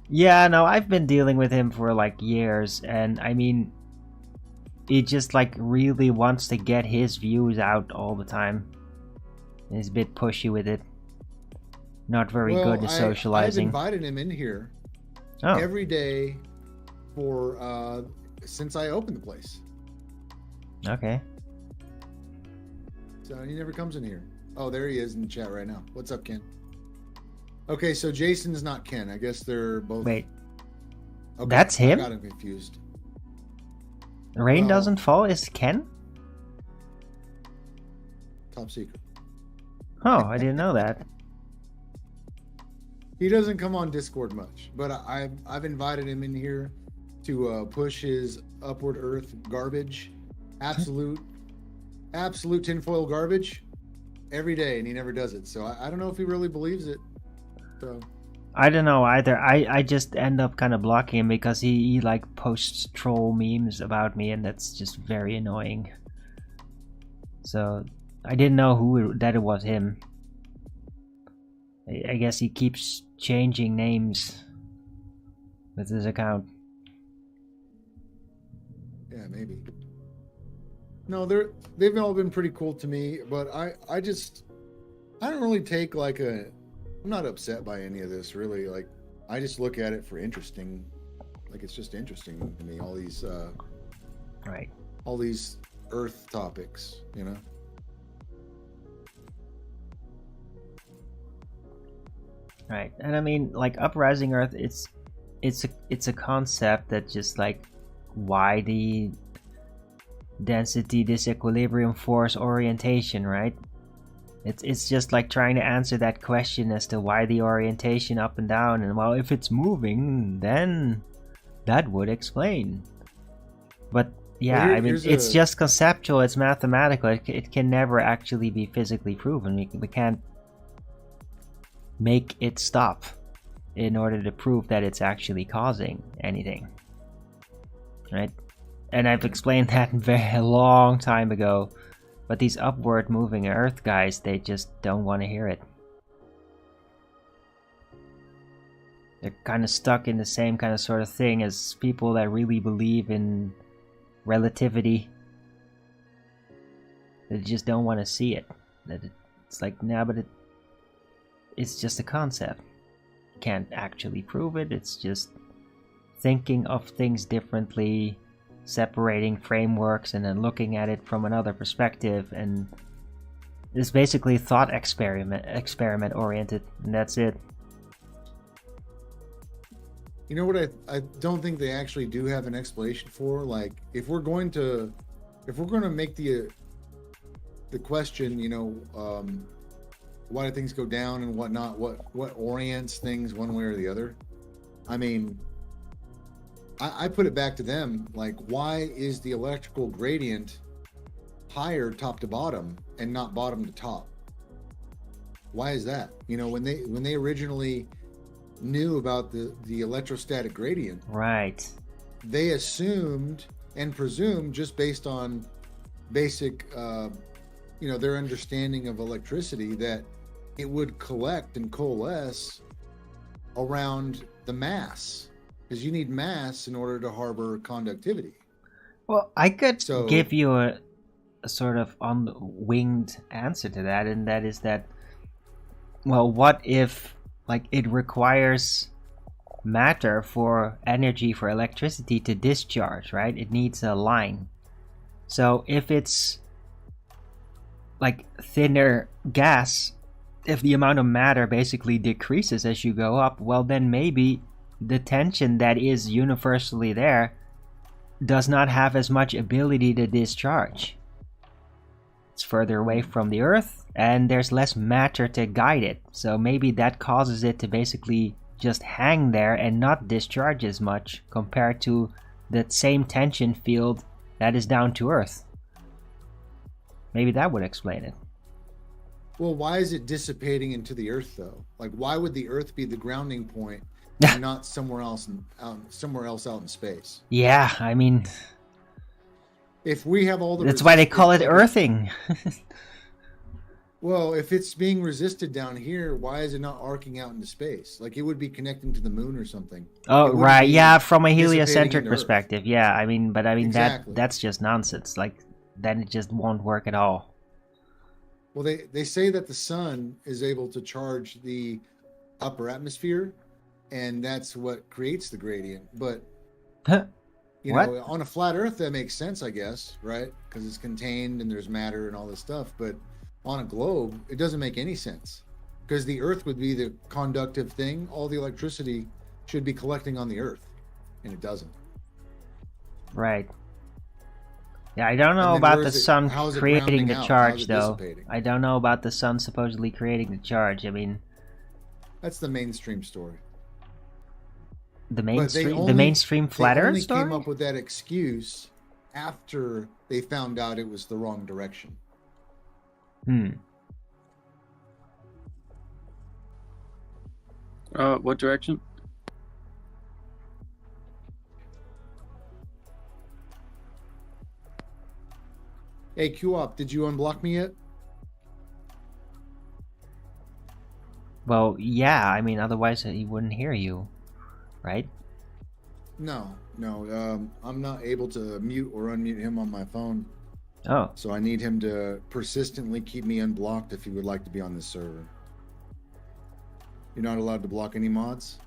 Yeah, no, I've been dealing with him for like years, and I mean, he just like really wants to get his views out all the time. He's a bit pushy with it. Not very good at socializing. I've invited him in here every day for since I opened the place. Okay. So he never comes in here. Oh, there he is in the chat right now. What's up, Ken? Okay, so Jason's not Ken. I guess they're both. Wait. Okay, that's him? I got him confused. Rain doesn't fall is Ken? Top secret. Oh, I didn't know that. He doesn't come on Discord much, but I've invited him in here to push his Upward Earth garbage, absolute tinfoil garbage, every day, and he never does it. So I don't know if he really believes it. So I don't know either. I just end up kind of blocking him because he like posts troll memes about me, and that's just very annoying. So I didn't know that it was him. I guess he keeps changing names with his account. Yeah, maybe. No, they've all been pretty cool to me, but I don't really take like I'm not upset by any of this really. Like I just look at it for interesting, like it's just interesting to me, all these right, all these Earth topics, you know. Right, and I mean, like uprising Earth, it's a concept that just like why the density disequilibrium force orientation, right? It's just like trying to answer that question as to why the orientation up and down, and well, if it's moving, then that would explain. But yeah, I mean, it's just conceptual, it's mathematical, it can never actually be physically proven. We can't make it stop in order to prove that it's actually causing anything, right? And I've explained that a very long time ago, but these upward moving Earth guys, they just don't want to hear it. They're kind of stuck in the same kind of sort of thing as people that really believe in relativity. They just don't want to see it. It's like, nah, but it's just a concept. You can't actually prove it. It's just thinking of things differently, separating frameworks and then looking at it from another perspective, and it's basically thought experiment oriented, and that's it. You know what I don't think they actually do have an explanation for? Like if we're going to make the question, you know, why do things go down and whatnot, what orients things one way or the other? I mean, I put it back to them, like, why is the electrical gradient higher top to bottom and not bottom to top? Why is that? You know, when they originally knew about the electrostatic gradient, Right. they assumed and presumed, just based on basic, their understanding of electricity, that it would collect and coalesce around the mass, because you need mass in order to harbor conductivity. Well, I could So- give you a sort of on-winged answer to that, and that is that, well, what if, like, it requires matter for energy for electricity to discharge, right? It needs a line. So if it's like thinner gas, if the amount of matter basically decreases as you go up, well, then maybe the tension that is universally there does not have as much ability to discharge. It's further away from the Earth, and there's less matter to guide it. So maybe that causes it to basically just hang there and not discharge as much compared to that same tension field that is down to Earth. Maybe that would explain it. Well, why is it dissipating into the Earth, though? Like, why would the Earth be the grounding point and not somewhere else out in space? Yeah, I mean, If we have all the that's why they call it resistance- earthing. Well, if it's being resisted down here, why is it not arcing out into space? Like, it would be connecting to the moon or something. It Oh, wouldn't right. be Yeah, from a dissipating heliocentric into Earth. perspective. Yeah, I mean, Exactly. that's just nonsense. Like, then it just won't work at all. Well, they say that the sun is able to charge the upper atmosphere, and that's what creates the gradient. But you What? know, on a flat Earth, that makes sense, I guess, right? Because it's contained and there's matter and all this stuff. But on a globe, it doesn't make any sense, because the Earth would be the conductive thing. All the electricity should be collecting on the Earth, and it doesn't. Right. Yeah, I don't know then about where the is it- sun how is it creating rounding the out? How is charge, it though. dissipating? I don't know about the sun supposedly creating the charge. I mean, That's the mainstream story. the But they mainstream flat they Earth only story. came up with that excuse after they found out it was the wrong direction. What direction? Hey, Q-Op, did you unblock me yet? Well, yeah. I mean, otherwise he wouldn't hear you, right? No. I'm not able to mute or unmute him on my phone. Oh, So I need him to persistently keep me unblocked if he would like to be on this server. You're not allowed to block any mods.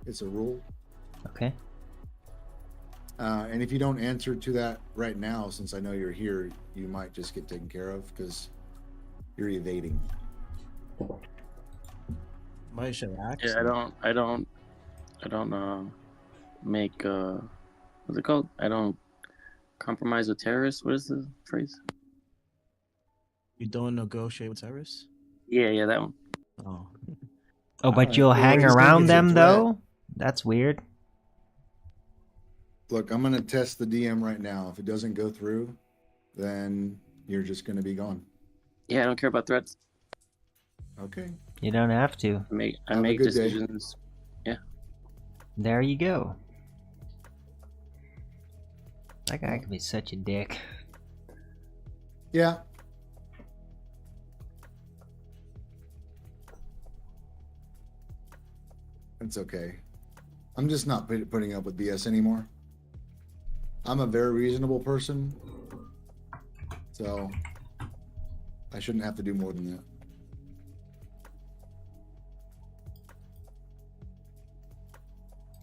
It's a rule. okay. And if you don't answer to that right now, since I know you're here, you might just get taken care of because you're evading. Why should I ask? Yeah, I don't make what's it called? I don't compromise with terrorists. What is the phrase? You don't negotiate with terrorists? Yeah, that one. Oh. Oh, but Alright. you'll Well, hang he's gonna around get them, you though? That's weird. Look, I'm going to test the DM right now. If it doesn't go through, then you're just going to be gone. Yeah, I don't care about threats. Okay. You don't have to. I Have a make good day. decisions. There you go. That guy can be such a dick. Yeah. It's okay. I'm just not putting up with BS anymore. I'm a very reasonable person, so I shouldn't have to do more than that.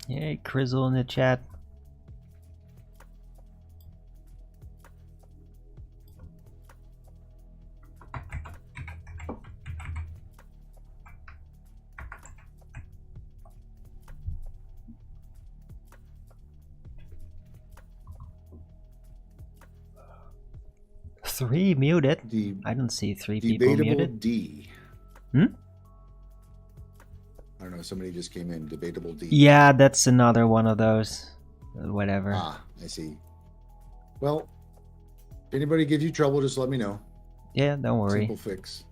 Hey, Crizzle in the chat. Three muted. I don't see three people Debatable muted. D. Hmm? I don't know. Somebody just came in. Debatable D. Yeah, that's another one of those. Whatever. Ah, I see. Well, if anybody gives you trouble, just let me know. Yeah, don't worry. Simple fix.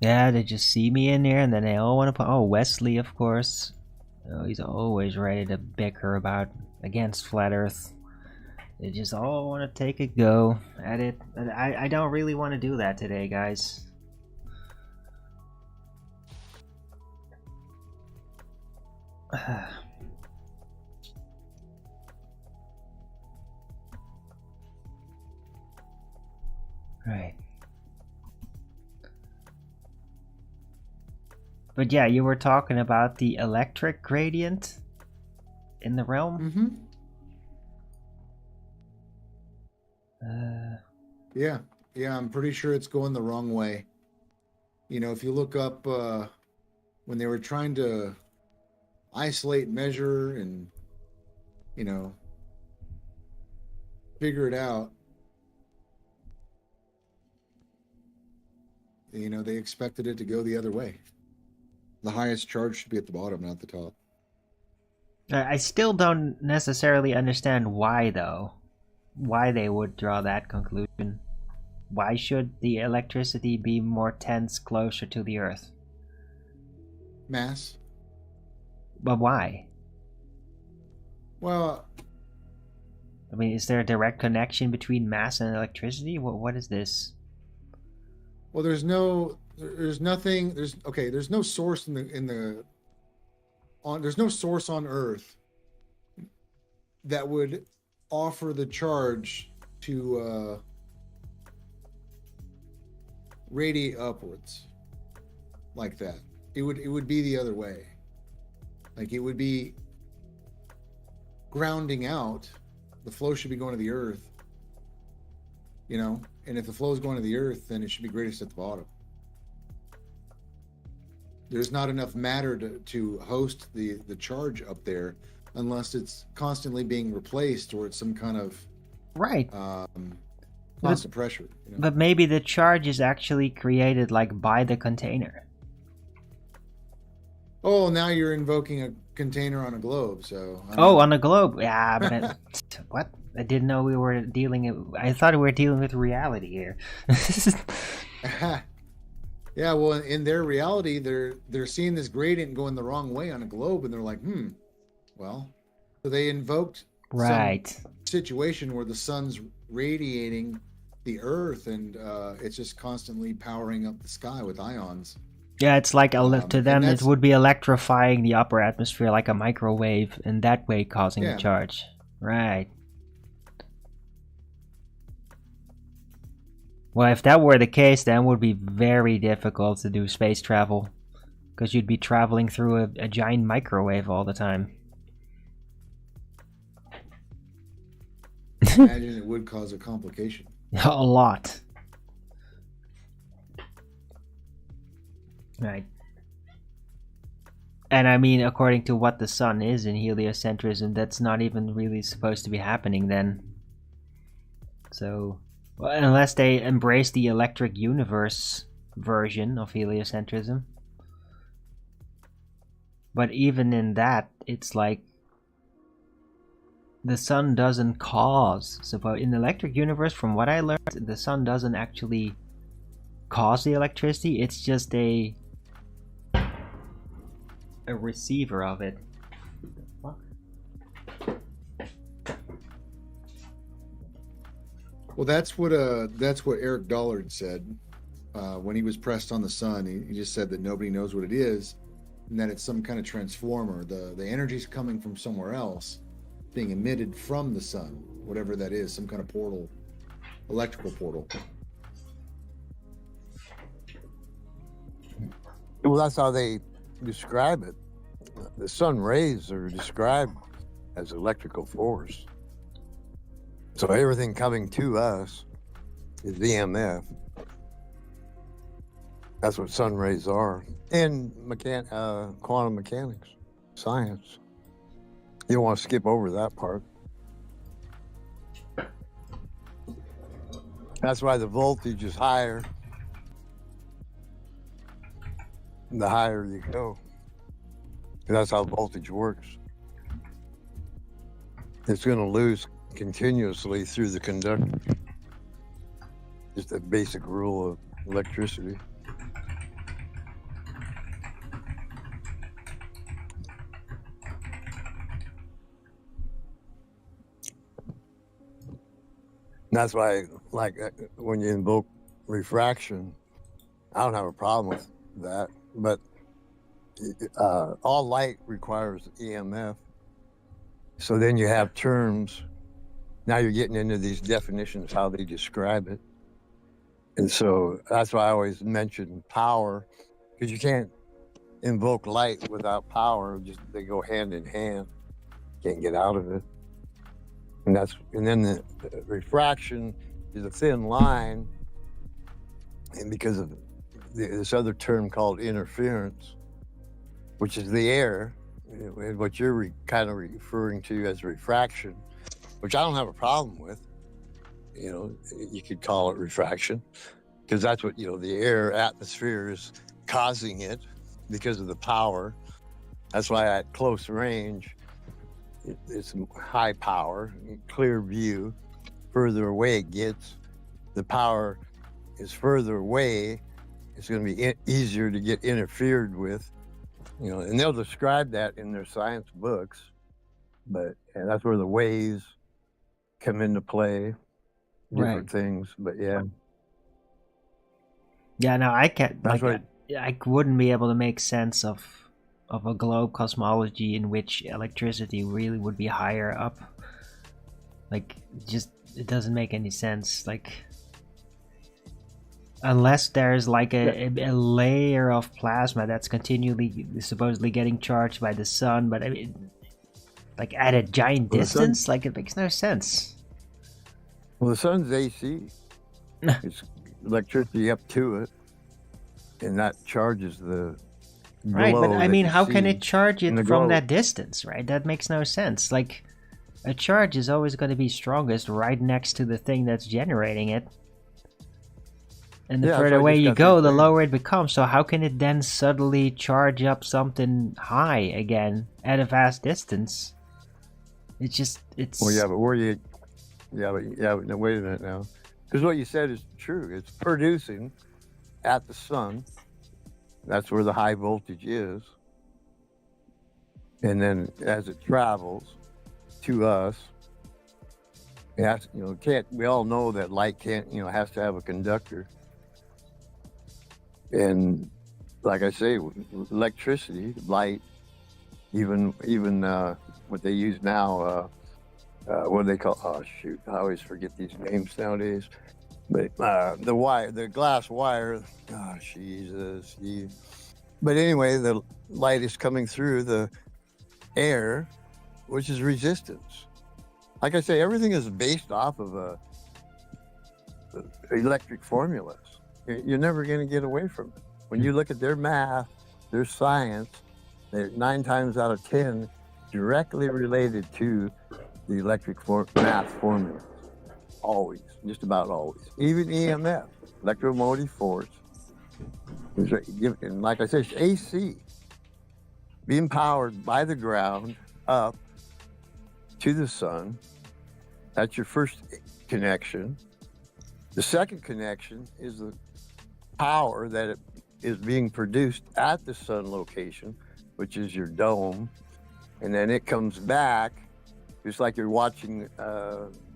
Yeah, they just see me in there, and then they all want to put. Oh, Wesley, of course. Oh, he's always ready to bicker against Flat Earth. They just all want to take a go at it. I don't really want to do that today, guys. Right. But yeah, you were talking about the electric gradient in the realm? Yeah, I'm pretty sure it's going the wrong way. You know, if you look up when they were trying to isolate, measure, and, you know, figure it out, you know, they expected it to go the other way. The highest charge should be at the bottom, not the top. I still don't necessarily understand why, though. Why they would draw that conclusion. Why should the electricity be more tense closer to the Earth? Mass. But why? Well, I mean, is there a direct connection between mass and electricity? What is this? well, there's no source there's no source on Earth that would offer the charge to radiate upwards like that. It would be the other way. Like, it would be grounding out. The flow should be going to the Earth, you know, and if the flow is going to the Earth, then it should be greatest at the bottom. There's not enough matter to host the charge up there unless it's constantly being replaced or it's some kind of right constant pressure. You know? But maybe the charge is actually created like by the container. Oh, now you're invoking a container on a globe. So on a globe, yeah. But what? I didn't know we were dealing. I thought we were dealing with reality here. Yeah, well, in their reality, they're seeing this gradient going the wrong way on a globe, and they're like, well, so they invoked some situation where the sun's radiating the Earth, and it's just constantly powering up the sky with ions. Yeah, it's like to them it would be electrifying the upper atmosphere like a microwave, and that way causing the charge. Right. Well, if that were the case, then it would be very difficult to do space travel, because you'd be traveling through a giant microwave all the time. Imagine it would cause a complication. A lot. Right. And I mean, according to what the sun is in heliocentrism, that's not even really supposed to be happening then. So, well, unless they embrace the electric universe version of heliocentrism. But even in that, it's like the sun doesn't cause. So in the electric universe, from what I learned, the sun doesn't actually cause the electricity. It's just a receiver of it. Well, that's what Eric Dollard said when he was pressed on the sun. He just said that nobody knows what it is, and that it's some kind of transformer. The energy's coming from somewhere else, being emitted from the sun, whatever that is, some kind of portal, electrical portal. Well, that's how they describe it. The sun rays are described as electrical force. So everything coming to us is EMF. That's what sun rays are. And quantum mechanics, science. You don't want to skip over that part. That's why the voltage is higher. The higher you go. That's how voltage works. It's going to lose continuously through the conductor. Just a basic rule of electricity. That's why, like, when you invoke refraction, I don't have a problem with that. But all light requires EMF. So then you have terms. Now you're getting into these definitions, how they describe it. And so that's why I always mention power, because you can't invoke light without power. Just they go hand in hand. Can't get out of it. And then the refraction is a thin line, and because of this other term called interference, which is the air, what you're kind of referring to as refraction, which I don't have a problem with. You could call it refraction, because that's what the air atmosphere is causing it because of the power. That's why at close range, it's high power, clear view. Further away it gets, the power is further away. It's going to be easier to get interfered with, and they'll describe that in their science books. And that's where the waves come into play, different things. But yeah, no, I can't. That's I wouldn't be able to make sense of a globe cosmology in which electricity really would be higher up. It doesn't make any sense. Unless there's a layer of plasma that's continually supposedly getting charged by the sun, but I mean, at a giant distance, it makes no sense. Well, the sun's AC. It's electricity up to it, and that charges the right. But I mean, how can it charge it from globe. that distance? Right? That makes no sense. A charge is always going to be strongest right next to the thing that's generating it. And the further away you go, the lower it becomes. So how can it then suddenly charge up something high again at a vast distance? It's. Well, yeah, but no, wait a minute now, because what you said is true. It's producing at the sun. That's where the high voltage is, and then as it travels to us, we all know that light has to have a conductor. And like I say, electricity, light, even what they use now, what do they call? Oh shoot, I always forget these names nowadays. But the glass wire. Oh Jesus, But anyway, the light is coming through the air, which is resistance. Like I say, everything is based off of electric formulas. You're never going to get away from it. When you look at their math, their science, they're 9 times out of 10 directly related to the electric math formulas. Always, just about always. Even EMF, electromotive force. And like I said, it's AC. Being powered by the ground up to the sun. That's your first connection. The second connection is the power that is being produced at the sun location, which is your dome, and then it comes back just like you're watching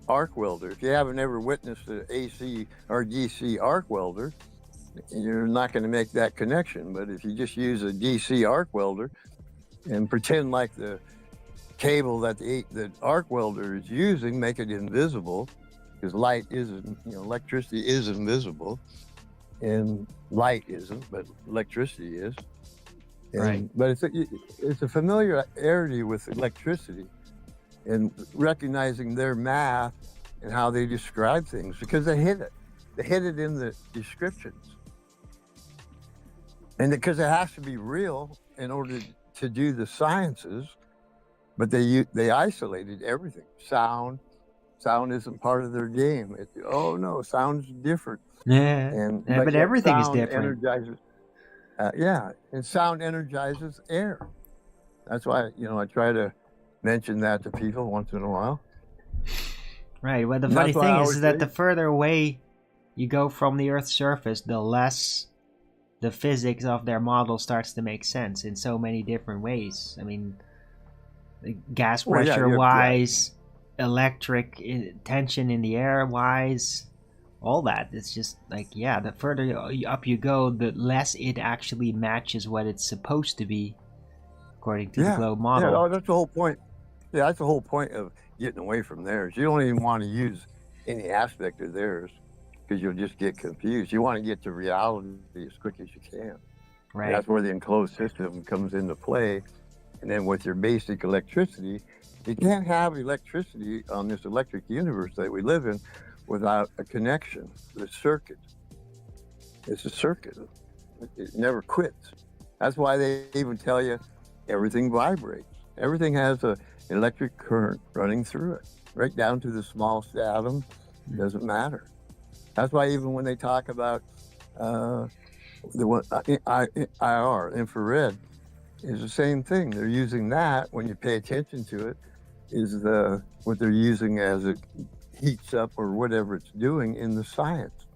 arc welder. If you haven't ever witnessed an AC or DC arc welder, you're not going to make that connection. But if you just use a DC arc welder and pretend like the cable that the arc welder is using, make it invisible, because light isn't, electricity is invisible. And light isn't, but electricity is. Right. But it's a familiarity with electricity and recognizing their math and how they describe things, because they hit it. They hit it in the descriptions. And because it has to be real in order to do the sciences, but they isolated everything. Sound isn't part of their game. Sound's different. Yeah, but everything is different. Energizes, and sound energizes air. That's why I try to mention that to people once in a while. Right. Well, the funny thing is that the further away you go from the Earth's surface, the less the physics of their model starts to make sense in so many different ways. I mean, gas pressure wise, electric tension in the air wise, all that. It's just like, yeah, the further up you go, the less it actually matches what it's supposed to be according to the globe model. Yeah, that's the whole point. Yeah, that's the whole point of getting away from theirs. You don't even want to use any aspect of theirs because you'll just get confused. You want to get to reality as quick as you can. Right. And that's where the enclosed system comes into play. And then with your basic electricity, you can't have electricity on this electric universe that we live in without a connection, the circuit. It's a circuit. It never quits. That's why they even tell you everything vibrates. Everything has an electric current running through it, right down to the smallest atom. It doesn't matter. That's why even when they talk about the IR, infrared, is the same thing. They're using that, when you pay attention to it, is what they're using as it heats up or whatever it's doing in the science.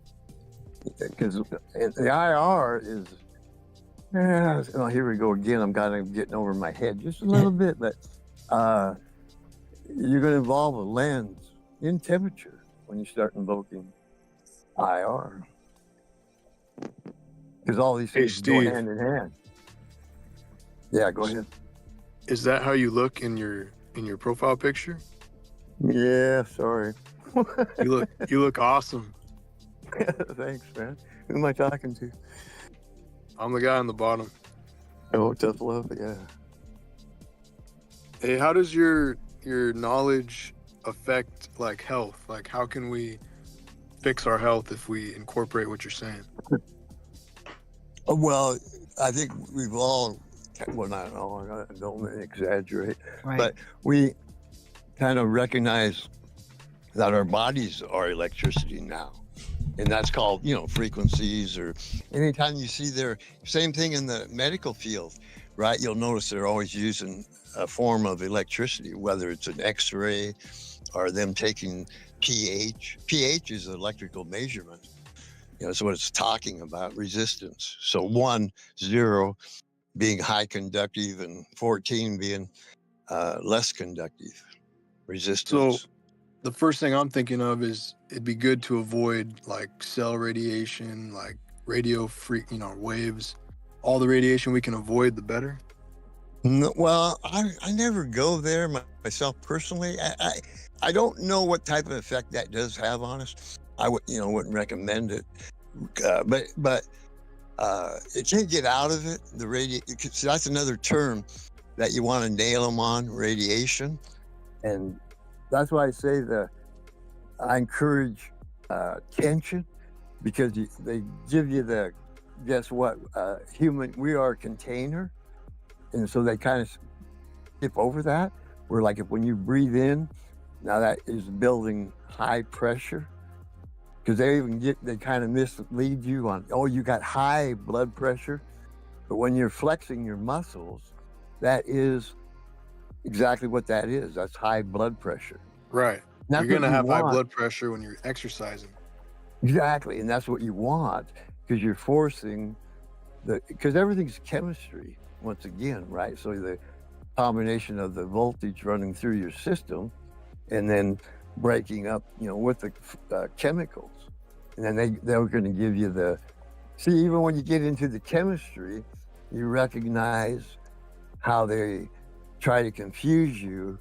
Because the IR is, oh, here we go again. I'm kind of getting over my head just a little bit, but you're going to involve a lens in temperature when you start invoking IR. Because all these things go hand in hand. Yeah, go ahead. Is that how you look in your profile picture? Yeah, sorry. You look awesome. Thanks, man. Who am I talking to? I'm the guy on the bottom. Oh, tough love, yeah. Hey, how does your knowledge affect like health? Like, how can we fix our health if we incorporate what you're saying? Well, I think we've all, well, not all, I don't exaggerate, but we kind of recognize that our bodies are electricity now. And that's called, frequencies, or anytime you see same thing in the medical field, right? You'll notice they're always using a form of electricity, whether it's an X-ray or them taking pH. pH is electrical measurement. That's what it's talking about, resistance. So 1, 0 being high conductive and 14 being less conductive, resistance. So the first thing I'm thinking of is it'd be good to avoid like cell radiation, like radio waves. All the radiation we can avoid, the better. No, well, I never go there myself personally. I don't know what type of effect that does have on us. I wouldn't recommend it, but it can't get out of it. The that's another term that you want to nail them on, radiation, and that's why I say I encourage tension, because they give you guess what, we are a container, and so they kind of skip over that. Where like when you breathe in, now that is building high pressure, because they kind of mislead you on, you got high blood pressure, but when you're flexing your muscles, that is exactly what that is. That's high blood pressure. Right. You're going to have high blood pressure when you're exercising. Exactly. And that's what you want, because you're forcing because everything's chemistry, once again, right? So the combination of the voltage running through your system and then breaking up, with the chemicals. And then they're going to give you even when you get into the chemistry, you recognize how they try to confuse you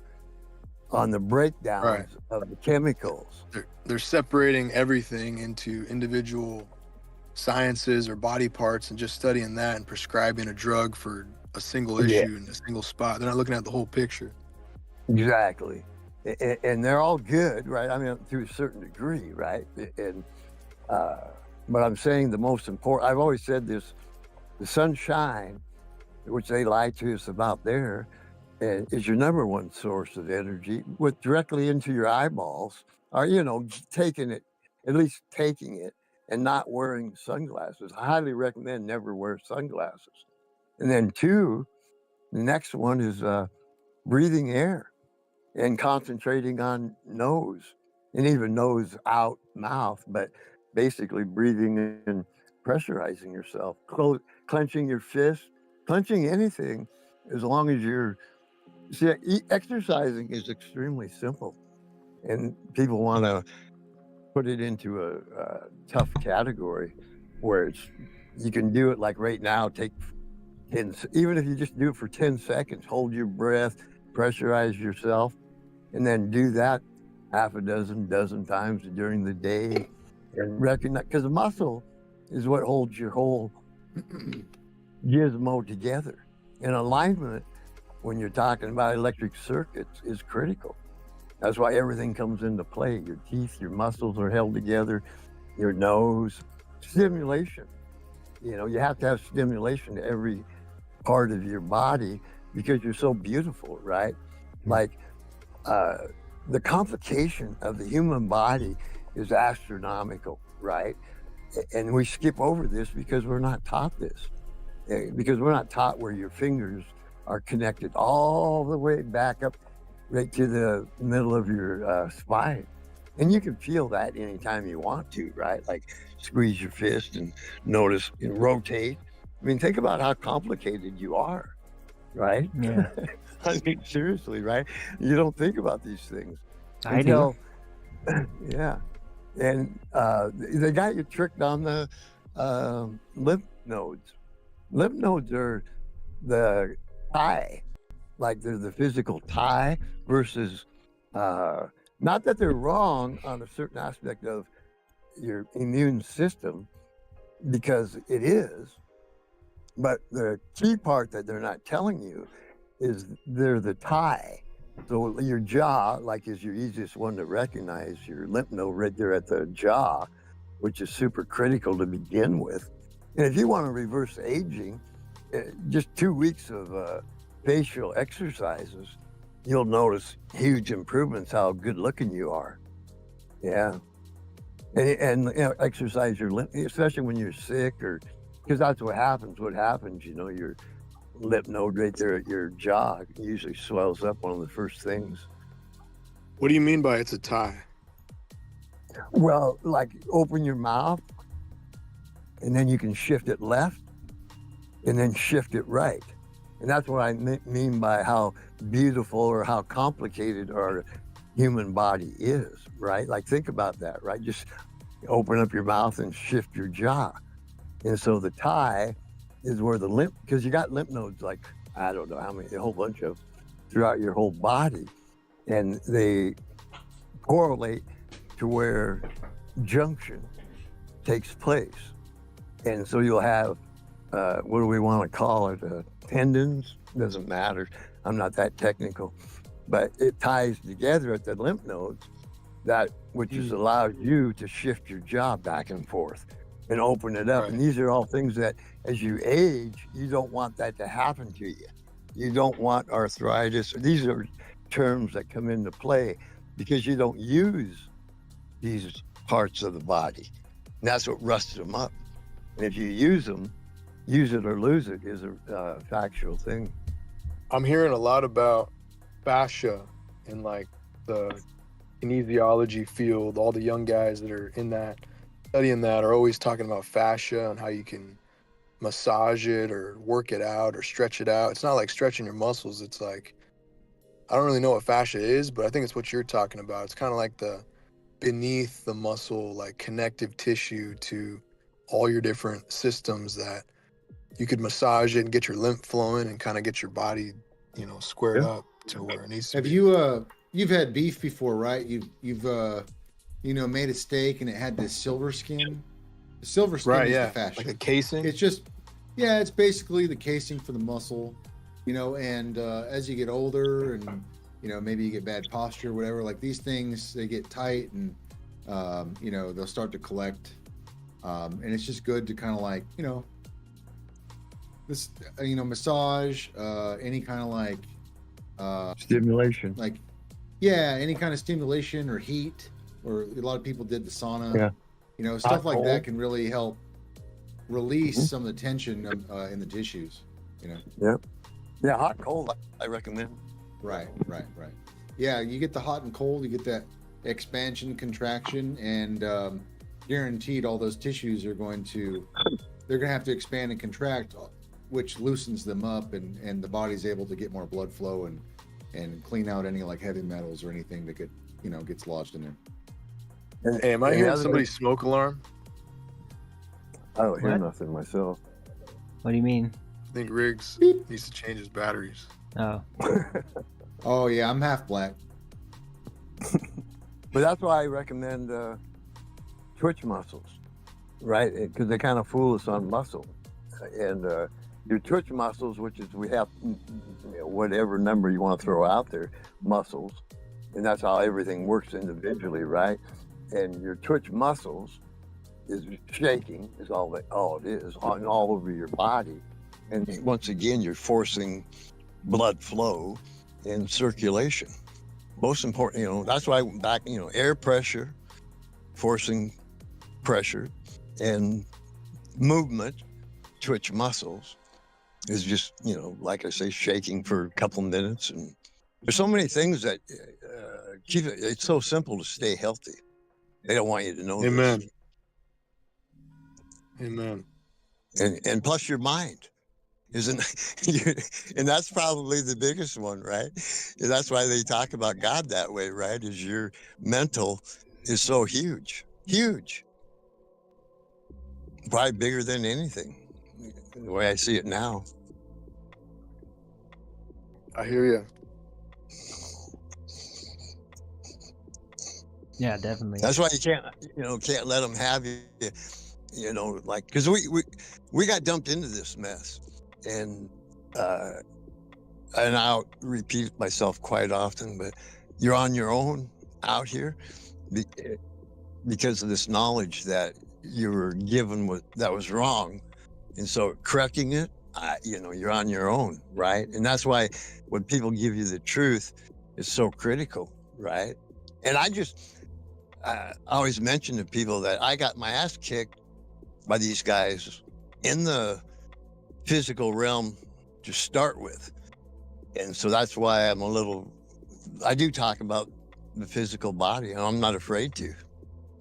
on the breakdowns of the chemicals. They're separating everything into individual sciences or body parts and just studying that and prescribing a drug for a single issue in a single spot. They're not looking at the whole picture. Exactly. And they're all good, right? I mean, to a certain degree, right? And but I'm saying the most important, I've always said this, the sunshine, which they lie to us about there, is your number one source of energy, with directly into your eyeballs, or, taking it, at least taking it, and not wearing sunglasses. I highly recommend never wear sunglasses. And then 2, the next one is breathing air and concentrating on nose, and even nose out, mouth, but basically breathing and pressurizing yourself, clenching your fist, clenching anything, as long as exercising is extremely simple. And people want to put it into a tough category where you can do it like right now, take 10, even if you just do it for 10 seconds, hold your breath, pressurize yourself, and then do that half a dozen times during the day, and recognize, because the muscle is what holds your whole gizmo together. And alignment, when you're talking about electric circuits, is critical. That's why everything comes into play. Your teeth, your muscles are held together, your nose, stimulation. You have to have stimulation to every part of your body because you're so beautiful, right? Like the complication of the human body is astronomical, right? And we skip over this because we're not taught this. Because we're not taught where your fingers are connected all the way back up right to the middle of your spine. And you can feel that anytime you want to, right? Like squeeze your fist and notice and rotate. I mean, think about how complicated you are, right? Yeah. I mean, seriously, right? You don't think about these things. I do. Yeah. And they got you tricked on the lymph nodes. Lymph nodes are the tie, like they're the physical tie versus, not that they're wrong on a certain aspect of your immune system, because it is, but the key part that they're not telling you is they're the tie. So your jaw, like, is your easiest one to recognize, your lymph node right there at the jaw, which is super critical to begin with. And if you want to reverse aging, just 2 weeks of facial exercises, you'll notice huge improvements, how good looking you are. Yeah. And exercise your lymph, especially when you're sick, or because that's what happens. Your lymph node right there at your jaw usually swells up, one of the first things. What do you mean by it's a tie? Well, like open your mouth and then you can shift it left and then shift it right. And that's what I mean by how beautiful or how complicated our human body is, right? Like, think about that, right? Just open up your mouth and shift your jaw. And so the tie is where the lymph, because you got lymph nodes, like, I don't know how many, a whole bunch of throughout your whole body. And they correlate to where junction takes place. And so you'll have, what do we want to call it? Tendons, doesn't matter. I'm not that technical, but it ties together at the lymph nodes, which allows you to shift your jaw back and forth and open it up. Right. And these are all things that as you age, you don't want that to happen to you. You don't want arthritis. These are terms that come into play because you don't use these parts of the body. And that's what rusts them up. And if you use them, use it or lose it is a factual thing. I'm hearing a lot about fascia in like the kinesiology field. All the young guys that are in that, studying that, are always talking about fascia and how you can massage it or work it out or stretch it out. It's not like stretching your muscles. It's like, I don't really know what fascia is, but I think it's what you're talking about. It's kind of like the beneath the muscle, like connective tissue to all your different systems that you could massage it and get your lymph flowing and kind of get your body, squared up to where it needs to be. You've had beef before, right? You've made a steak and it had this silver skin. The silver skin is the fascia. Like a casing? It's just, it's basically the casing for the muscle, and as you get older and, maybe you get bad posture or whatever, like these things, they get tight and, they'll start to collect. And it's just good to kind of like, this, massage, any kind of like stimulation, like, any kind of stimulation or heat, or a lot of people did the sauna, stuff like that can really help release some of the tension in the tissues, Yeah, hot, cold, I recommend. Right. Yeah, you get the hot and cold, you get that expansion, contraction, and guaranteed all those tissues they're going to have to expand and contract, which loosens them up, and the body's able to get more blood flow and clean out any like heavy metals or anything that could gets lodged in there. Hey, am I and hearing other somebody's thing- smoke alarm? I don't hear What? nothing myself. What do you mean? I think Riggs needs to change his batteries. Oh. Oh yeah, I'm half black. But that's why I recommend twitch muscles, right? Because they kind of fool us on muscle. And your twitch muscles, which is we have whatever number you want to throw out there, muscles, and that's how everything works individually, right? And your twitch muscles is shaking, is all it is, all over your body. And once again, you're forcing blood flow and circulation. Most important, that's why back, air pressure, forcing pressure, and movement, twitch muscles, is just, like I say, shaking for a couple minutes. And there's so many things that keep it. It's so simple to stay healthy. They don't want you to know Amen. this. Amen. And plus your mind. Isn't and that's probably the biggest one, right? That's why they talk about God that way, right? Is your mental is so huge, probably bigger than anything, the way I see it now. I hear you. Yeah, definitely. That's why you can't let them have you, like, because we got dumped into this mess, and I'll repeat myself quite often, but you're on your own out here because of this knowledge that you were given that was wrong, and so correcting it, you're on your own, right? And that's why when people give you the truth, it's so critical, right? And I always mention to people that I got my ass kicked by these guys in the physical realm to start with. And so that's why I do talk about the physical body, and I'm not afraid to,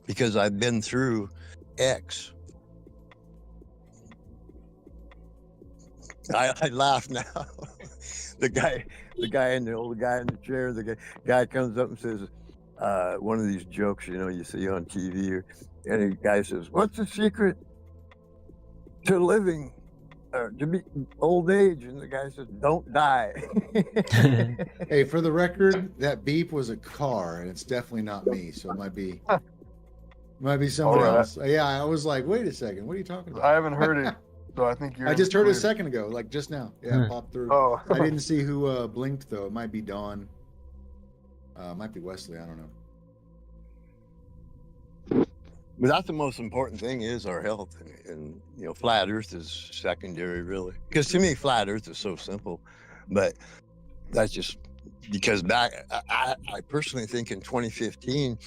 because I've been through X. I laugh now. the old guy in the chair, the guy comes up and says, one of these jokes, you see on TV, and the guy says, "What's the secret to living, to be old age?" And the guy says, "Don't die." Hey, for the record, that beep was a car, and it's definitely not me. So it might be someone else. Yeah, I was like, wait a second, what are you talking about? I haven't heard it, so I think you're. I just heard it a second ago, like just now. Yeah, it popped through. Oh. I didn't see who blinked though. It might be Dawn. Might be Wesley. I don't know. But that's the most important thing is our health, and flat Earth is secondary, really. Because to me, flat Earth is so simple, but that's just because I personally think in 2015,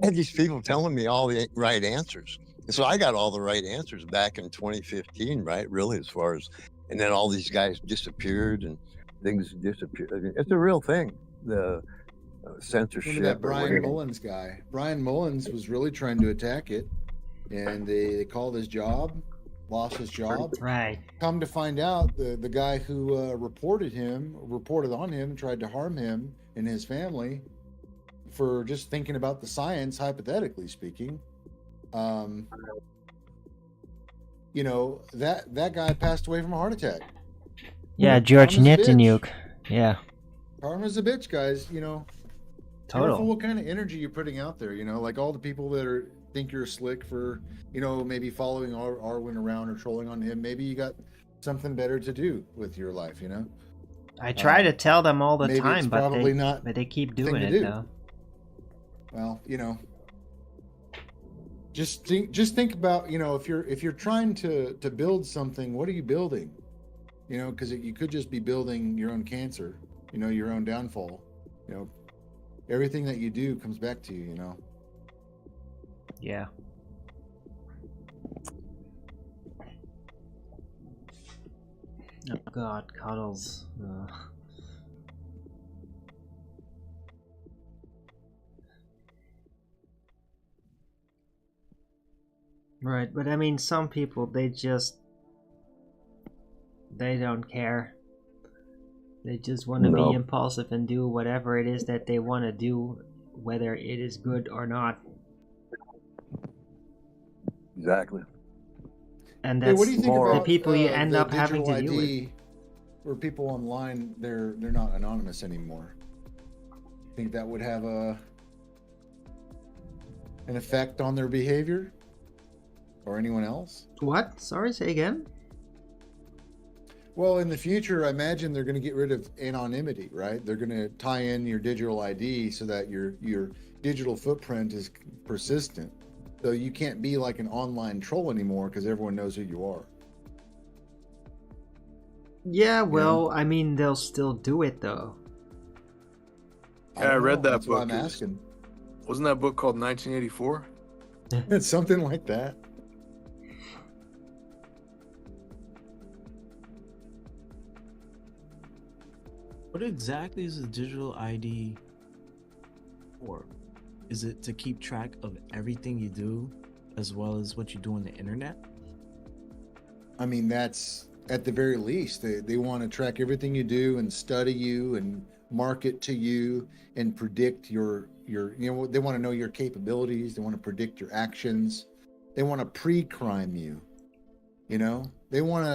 I had these people telling me all the right answers, and so I got all the right answers back in 2015, right? Really, as far as, and then all these guys disappeared and things disappeared. I mean, it's a real thing. The censorship. Remember that Brian Mullins guy? Brian Mullins was really trying to attack it, and they called his job, lost his job. Right. Come to find out, the guy who reported on him, tried to harm him and his family for just thinking about the science, hypothetically speaking. That guy passed away from a heart attack. Yeah, George Netanyahu. Yeah. Karma's a bitch, guys. Total. Careful what kind of energy you're putting out there. Like all the people that think you're slick for, maybe following Arwen around or trolling on him. Maybe you got something better to do with your life. I try to tell them all the time, but they keep doing it though. Well, just think about, if you're trying to build something, what are you building? Because you could just be building your own cancer, your own downfall. Everything that you do comes back to you, Yeah. Oh God, cuddles. Right, but I mean, some people, they don't care. They just want to be impulsive and do whatever it is that they want to do whether it is good or not. Exactly. And Hey, that's what do you think the about people you end the up having to digital deal with. ID, where people online they're not anonymous anymore? Think that would have an effect on their behavior or anyone else? What? Sorry, say again? Well, in the future, I imagine they're going to get rid of anonymity, right? They're going to tie in your digital ID so that your digital footprint is persistent. So you can't be like an online troll anymore because everyone knows who you are. Yeah, well, I mean, they'll still do it though. Yeah, I read that That's book. what I'm asking. Wasn't that book called 1984? It's something like that. What exactly is a digital ID for? Is it to keep track of everything you do as well as what you do on the internet? I mean, that's at the very least. They want to track everything you do and study you and market to you and predict your they want to know your capabilities. They want to predict your actions. They want to pre-crime you. They want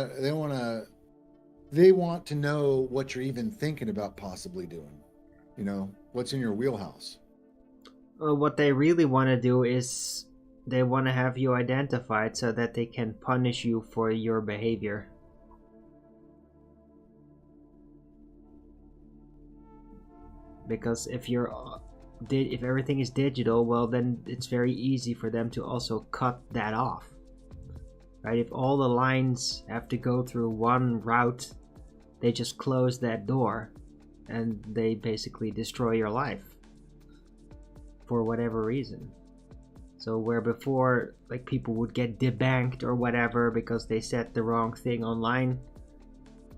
to know what you're even thinking about possibly doing. What's in your wheelhouse. What they really want to do is they want to have you identified so that they can punish you for your behavior. Because if everything is digital, well, then it's very easy for them to also cut that off. Right? If all the lines have to go through one route, they just close that door and they basically destroy your life for whatever reason. So where before, like, people would get debanked or whatever because they said the wrong thing online,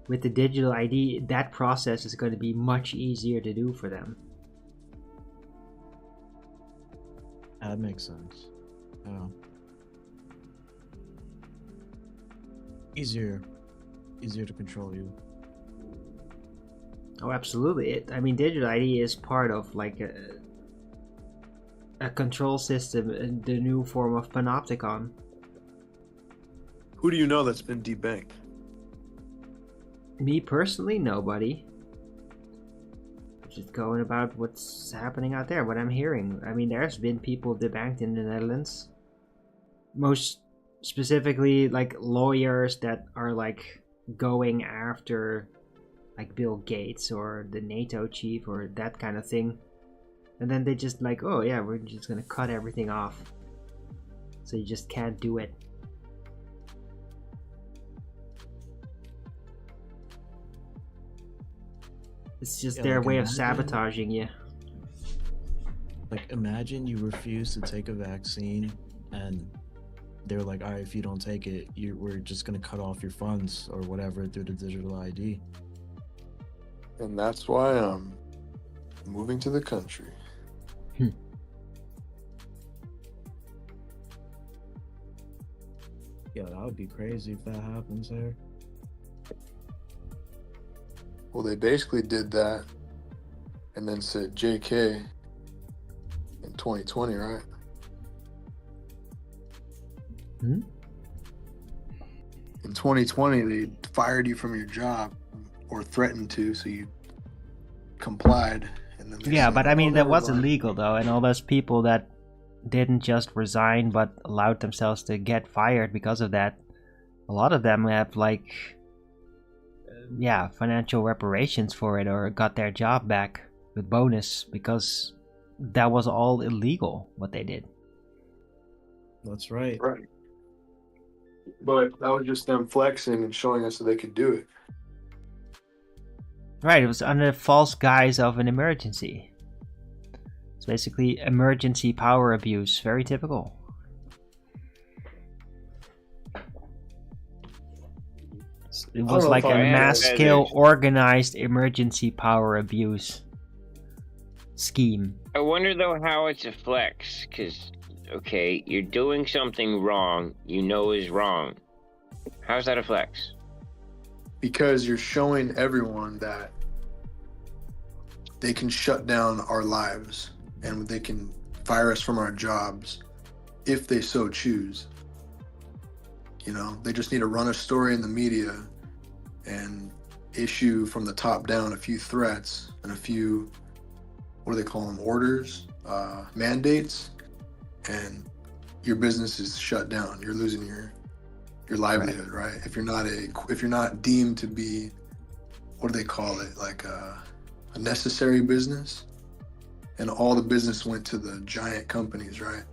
with the digital ID, that process is going to be much easier to do for them. That makes sense. Easier to control you. Oh, absolutely. Digital ID is part of like a control system in the new form of Panopticon. Who do you know that's been debanked? Me personally, nobody. Just going about what's happening out there, what I'm hearing. I mean, there's been people debanked in the Netherlands. Most specifically, like, lawyers that are like going after like Bill Gates or the NATO chief or that kind of thing. And then they just like, oh yeah, we're just gonna cut everything off. So you just can't do it. It's just their way of sabotaging you. Like, imagine you refuse to take a vaccine and they're like, all right, if you don't take it, we're just going to cut off your funds or whatever through the digital ID. And that's why I'm moving to the country. Yeah, that would be crazy if that happens there. Well, they basically did that and then said JK in 2020, right? Hmm? In 2020, they fired you from your job or threatened to, so you complied. And then Yeah, said, but I mean, that was never mind. illegal though, and all those people that didn't just resign but allowed themselves to get fired because of that, a lot of them have like financial reparations for it or got their job back with bonus because that was all illegal what they did. That's right. Right. But that was just them flexing and showing us that they could do it. Right, it was under the false guise of an emergency. It's basically emergency power abuse, very typical. It was like a mass scale organized emergency power abuse scheme. I wonder though how it's a flex, because okay, you're doing something wrong you know is wrong. How's that a flex? Because you're showing everyone that they can shut down our lives and they can fire us from our jobs if they so choose. You know, they just need to run a story in the media and issue from the top down a few threats and a few, what do they call them, orders, mandates, and your business is shut down. You're losing your livelihood, right? If you're not deemed to be, what do they call it, like a necessary business, and all the business went to the giant companies, right?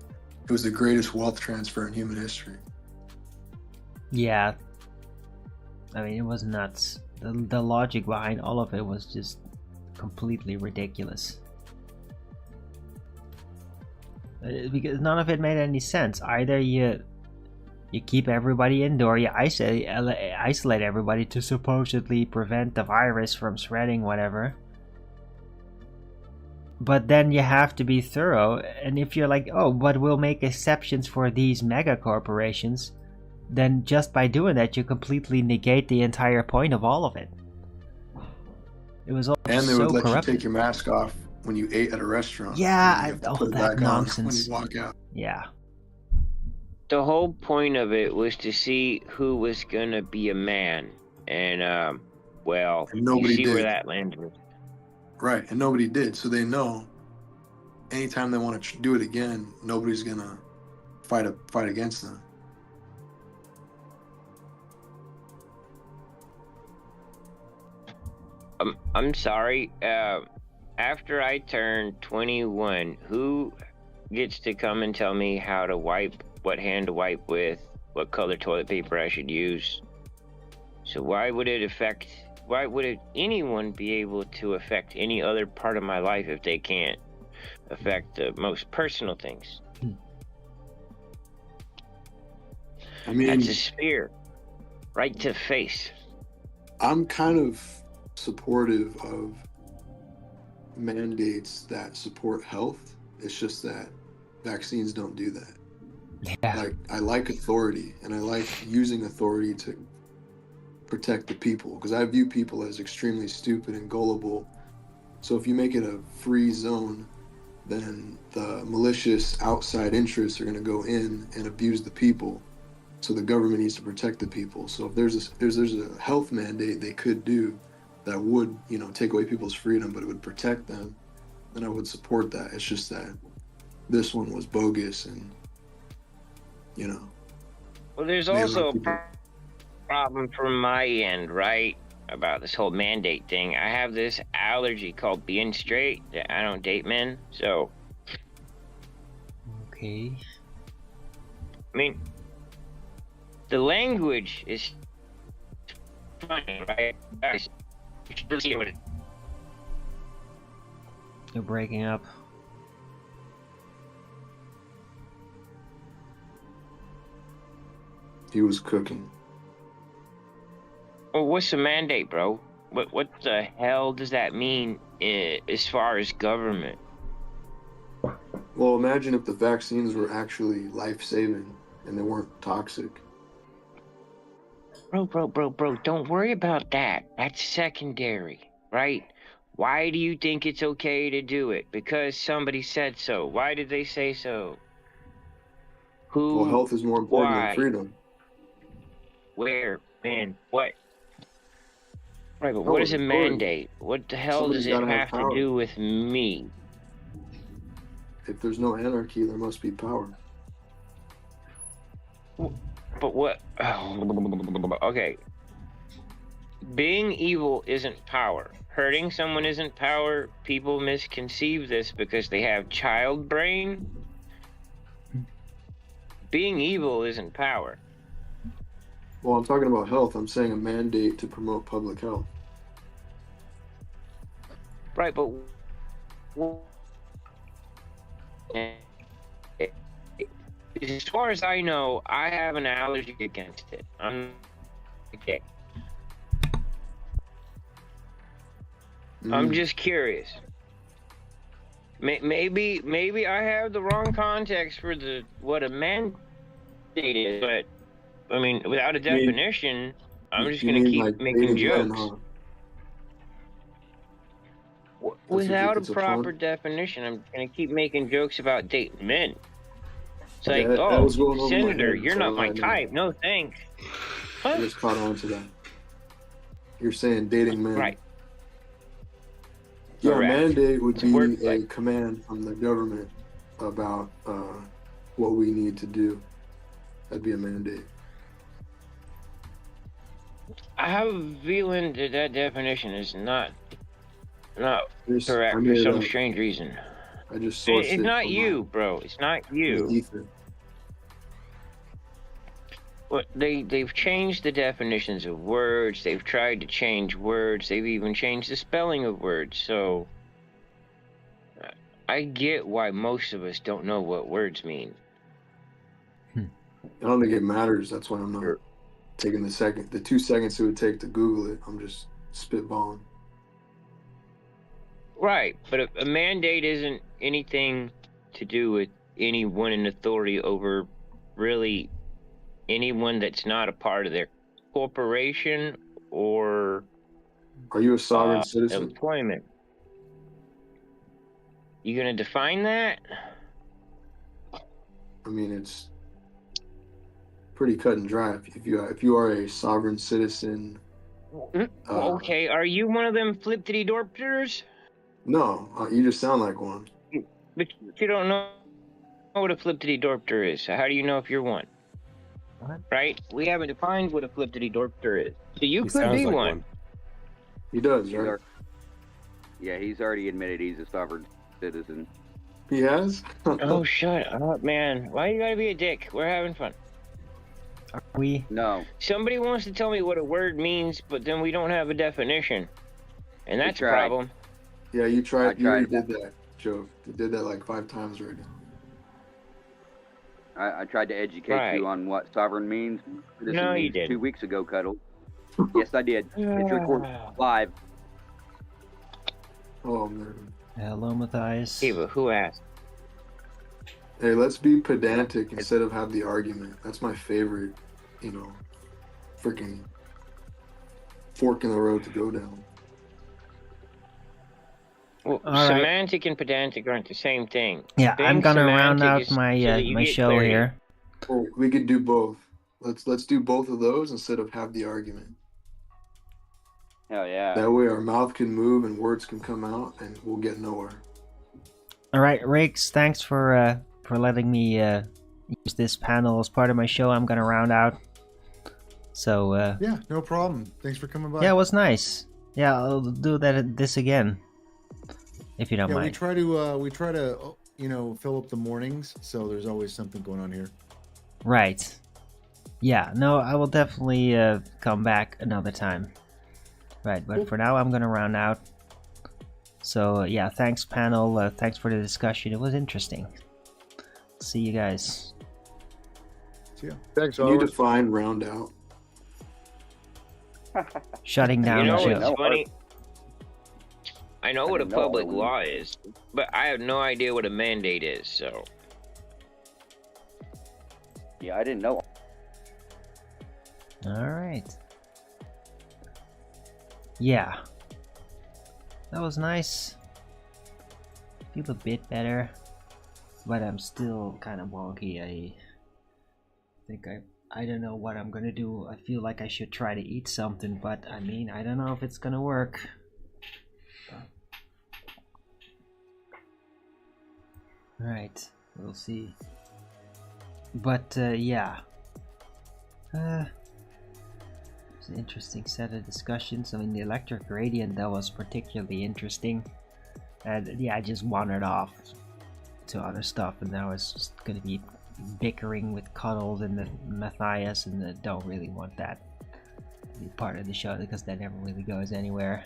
It was the greatest wealth transfer in human history. Yeah. I mean, it was nuts. The logic behind all of it was just completely ridiculous. Because none of it made any sense. Either you keep everybody indoor, you isolate everybody to supposedly prevent the virus from spreading, whatever. But then you have to be thorough, and if you're like, oh, but we'll make exceptions for these mega corporations, then just by doing that, you completely negate the entire point of all of it. It was all and they so would let corrupted. you take your mask off when you ate at a restaurant. Yeah, all that nonsense. When you walk out. Yeah. The whole point of it was to see who was gonna be a man, and well, And nobody you see did. where that landed. Right, and nobody did. So they know anytime they want to do it again, nobody's gonna fight against them. I'm sorry. After I turn 21, who gets to come and tell me how to wipe, what hand to wipe with, what color toilet paper I should use? So why would anyone be able to affect any other part of my life if they can't affect the most personal things? I mean, that's a spear right to the face. I'm kind of supportive of mandates that support health. It's just that vaccines don't do that. Yeah. Like, I like authority, and I like using authority to protect the people, because I view people as extremely stupid and gullible. So if you make it a free zone, then the malicious outside interests are going to go in and abuse the people. So the government needs to protect the people. So if there's a health mandate they could do that would, take away people's freedom, but it would protect them, then I would support that. It's just that this one was bogus, and well, there's also a problem from my end, right, about this whole mandate thing. I have this allergy called being straight that I don't date men, so okay. I mean, the language is funny, right? You're breaking up. He was cooking. Well, what's the mandate, bro? What the hell does that mean as far as government? Well, imagine if the vaccines were actually life-saving and they weren't toxic. Bro, don't worry about that. That's secondary, right? Why do you think it's okay to do it? Because somebody said so. Why did they say so? Who? Well, health is more important why? than freedom. Where? Man, what? Right, but what is a mandate? What the hell does it have to do with me? If there's no anarchy, there must be power. But what? Okay. Being evil isn't power. Hurting someone isn't power. People misconceive this because they have child brain. Being evil isn't power. Well, I'm talking about health. I'm saying a mandate to promote public health. Right, but as far as I know, I have an allergy against it. I'm okay. I'm just curious. Maybe I have the wrong context for what a mandate is, but I mean, without a definition, I'm just gonna keep making jokes. without a it's proper upon? definition, I'm gonna keep making jokes about dating men. It's Yeah, like, that oh, was going over my Senator, head, you're so not my I know. type. No thanks. I Huh? just caught on to that. You're saying dating men. Right. Yeah, Correct. mandate would It's be word a like command from the government about what we need to do. That'd be a mandate. I have a feeling that that definition is not I correct made for it some up. strange reason. I just sourced It's it not from you, bro. It's not the you. ether. But they've changed the definitions of words. They've tried to change words. They've even changed the spelling of words. So I get why most of us don't know what words mean. I don't think it matters. That's why I'm not taking the 2 seconds it would take to Google it. I'm just spitballing. Right, but a mandate isn't anything to do with anyone in authority over really anyone that's not a part of their corporation or Are you a sovereign citizen? employment. You gonna define that? I mean, it's pretty cut and dry. If you are a sovereign citizen, Okay, are you one of them flip-titty-dorpters? no, you just sound like one. But you don't know what a flip-titty-dorpter is. So how do you know if you're one? What? Right? We haven't defined what a flip-titty-dorpter is. So you He could sounds be like one. He does, He's right? Yeah, he's already admitted he's a sovereign citizen. He has? Oh, shut up, man. Why you gotta be a dick? We're having fun. Are we? No. Somebody wants to tell me what a word means, but then we don't have a definition. And that's a tried. problem. Yeah, you tried. I You already tried. did that, Joe. You did that like 5 times already. I tried to educate you on what sovereign means. Citizen No, you means didn't. 2 weeks ago, Cuddle. Yes, I did. It's recorded live. Oh man. Hello, Matthias. Eva, who asked? Hey, let's be pedantic instead of have the argument. That's my favorite, freaking fork in the road to go down. All Well, right. semantic and pedantic aren't the same thing. Yeah, I'm Being gonna round semantic out is my so that you my get show clarity. here. Oh, we could do both. Let's do both of those instead of have the argument. Hell yeah. That way our mouth can move and words can come out and we'll get nowhere. All right, Rakes, thanks for letting me use this panel as part of my show. I'm gonna round out. So Yeah, no problem. Thanks for coming by. yeah, it was nice. Yeah, I'll do this again if you don't Yeah, mind. we try to fill up the mornings, so there's always something going on here. Right. Yeah, no, I will definitely come back another time. Right, but for now I'm gonna round out. So yeah, thanks panel, thanks for the discussion. It was interesting. See you guys. See ya. Thanks, Can you Owen. define round out? Shutting down You know the what's show. funny? I know what a didn't know public all of law is, but I have no idea what a mandate is, so. Yeah, I didn't know. Alright. Yeah. That was nice. Feel a bit better. But I'm still kind of wonky. I think I don't know what I'm gonna do. I feel like I should try to eat something, but I mean, I don't know if it's gonna work. Alright, we'll see. But yeah. It's an interesting set of discussions. I mean, the electric gradient, that was particularly interesting. And yeah, I just wandered off to other stuff, and now it's just gonna be bickering with Cuddles and the Matthias, and I don't really want that to be part of the show because that never really goes anywhere.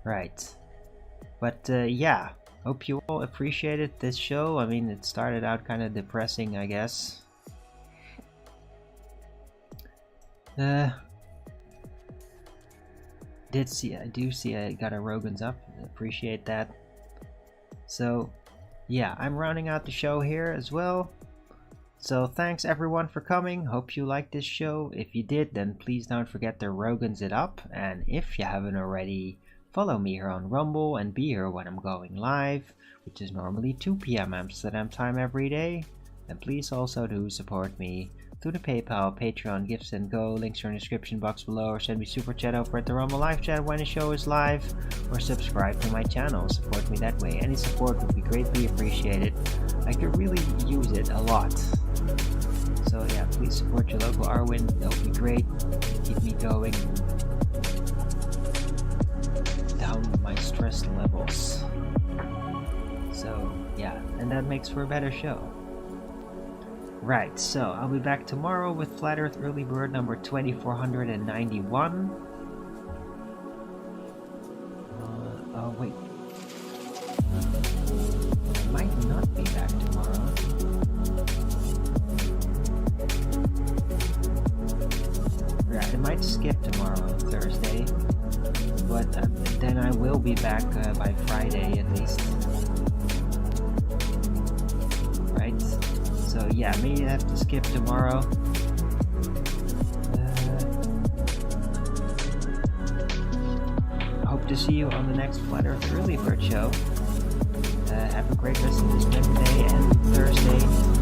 Right. But yeah, hope you all appreciated this show. I mean, it started out kind of depressing, I guess. I do see I got a Rogan's up. I appreciate that. So yeah, I'm rounding out the show here as well. So thanks everyone for coming. Hope you liked this show. If you did, then please don't forget to Rogan's it up. And if you haven't already, Follow me here on Rumble and be here when I'm going live, which is normally 2 p.m. Amsterdam time every day. And please also do support me through the PayPal, Patreon, Gifts and Go. Links are in the description box below, or send me super chat over at the Rumble live chat when the show is live, or subscribe to my channel. Support me that way. Any support would be greatly appreciated. I could really use it a lot. So yeah, please support your local Arwen. That would be great. Keep me going down my stress levels. So yeah, and that makes for a better show. Right, so I'll be back tomorrow with Flat Earth Early Bird number 2491. Oh wait, I might not be back tomorrow. Right, I might skip tomorrow on Thursday, but then I will be back by Friday at least. Right? So yeah, maybe I have to skip tomorrow. Hope to see you on the next Flat Earth Early Bird show. Have a great rest of this Wednesday and Thursday.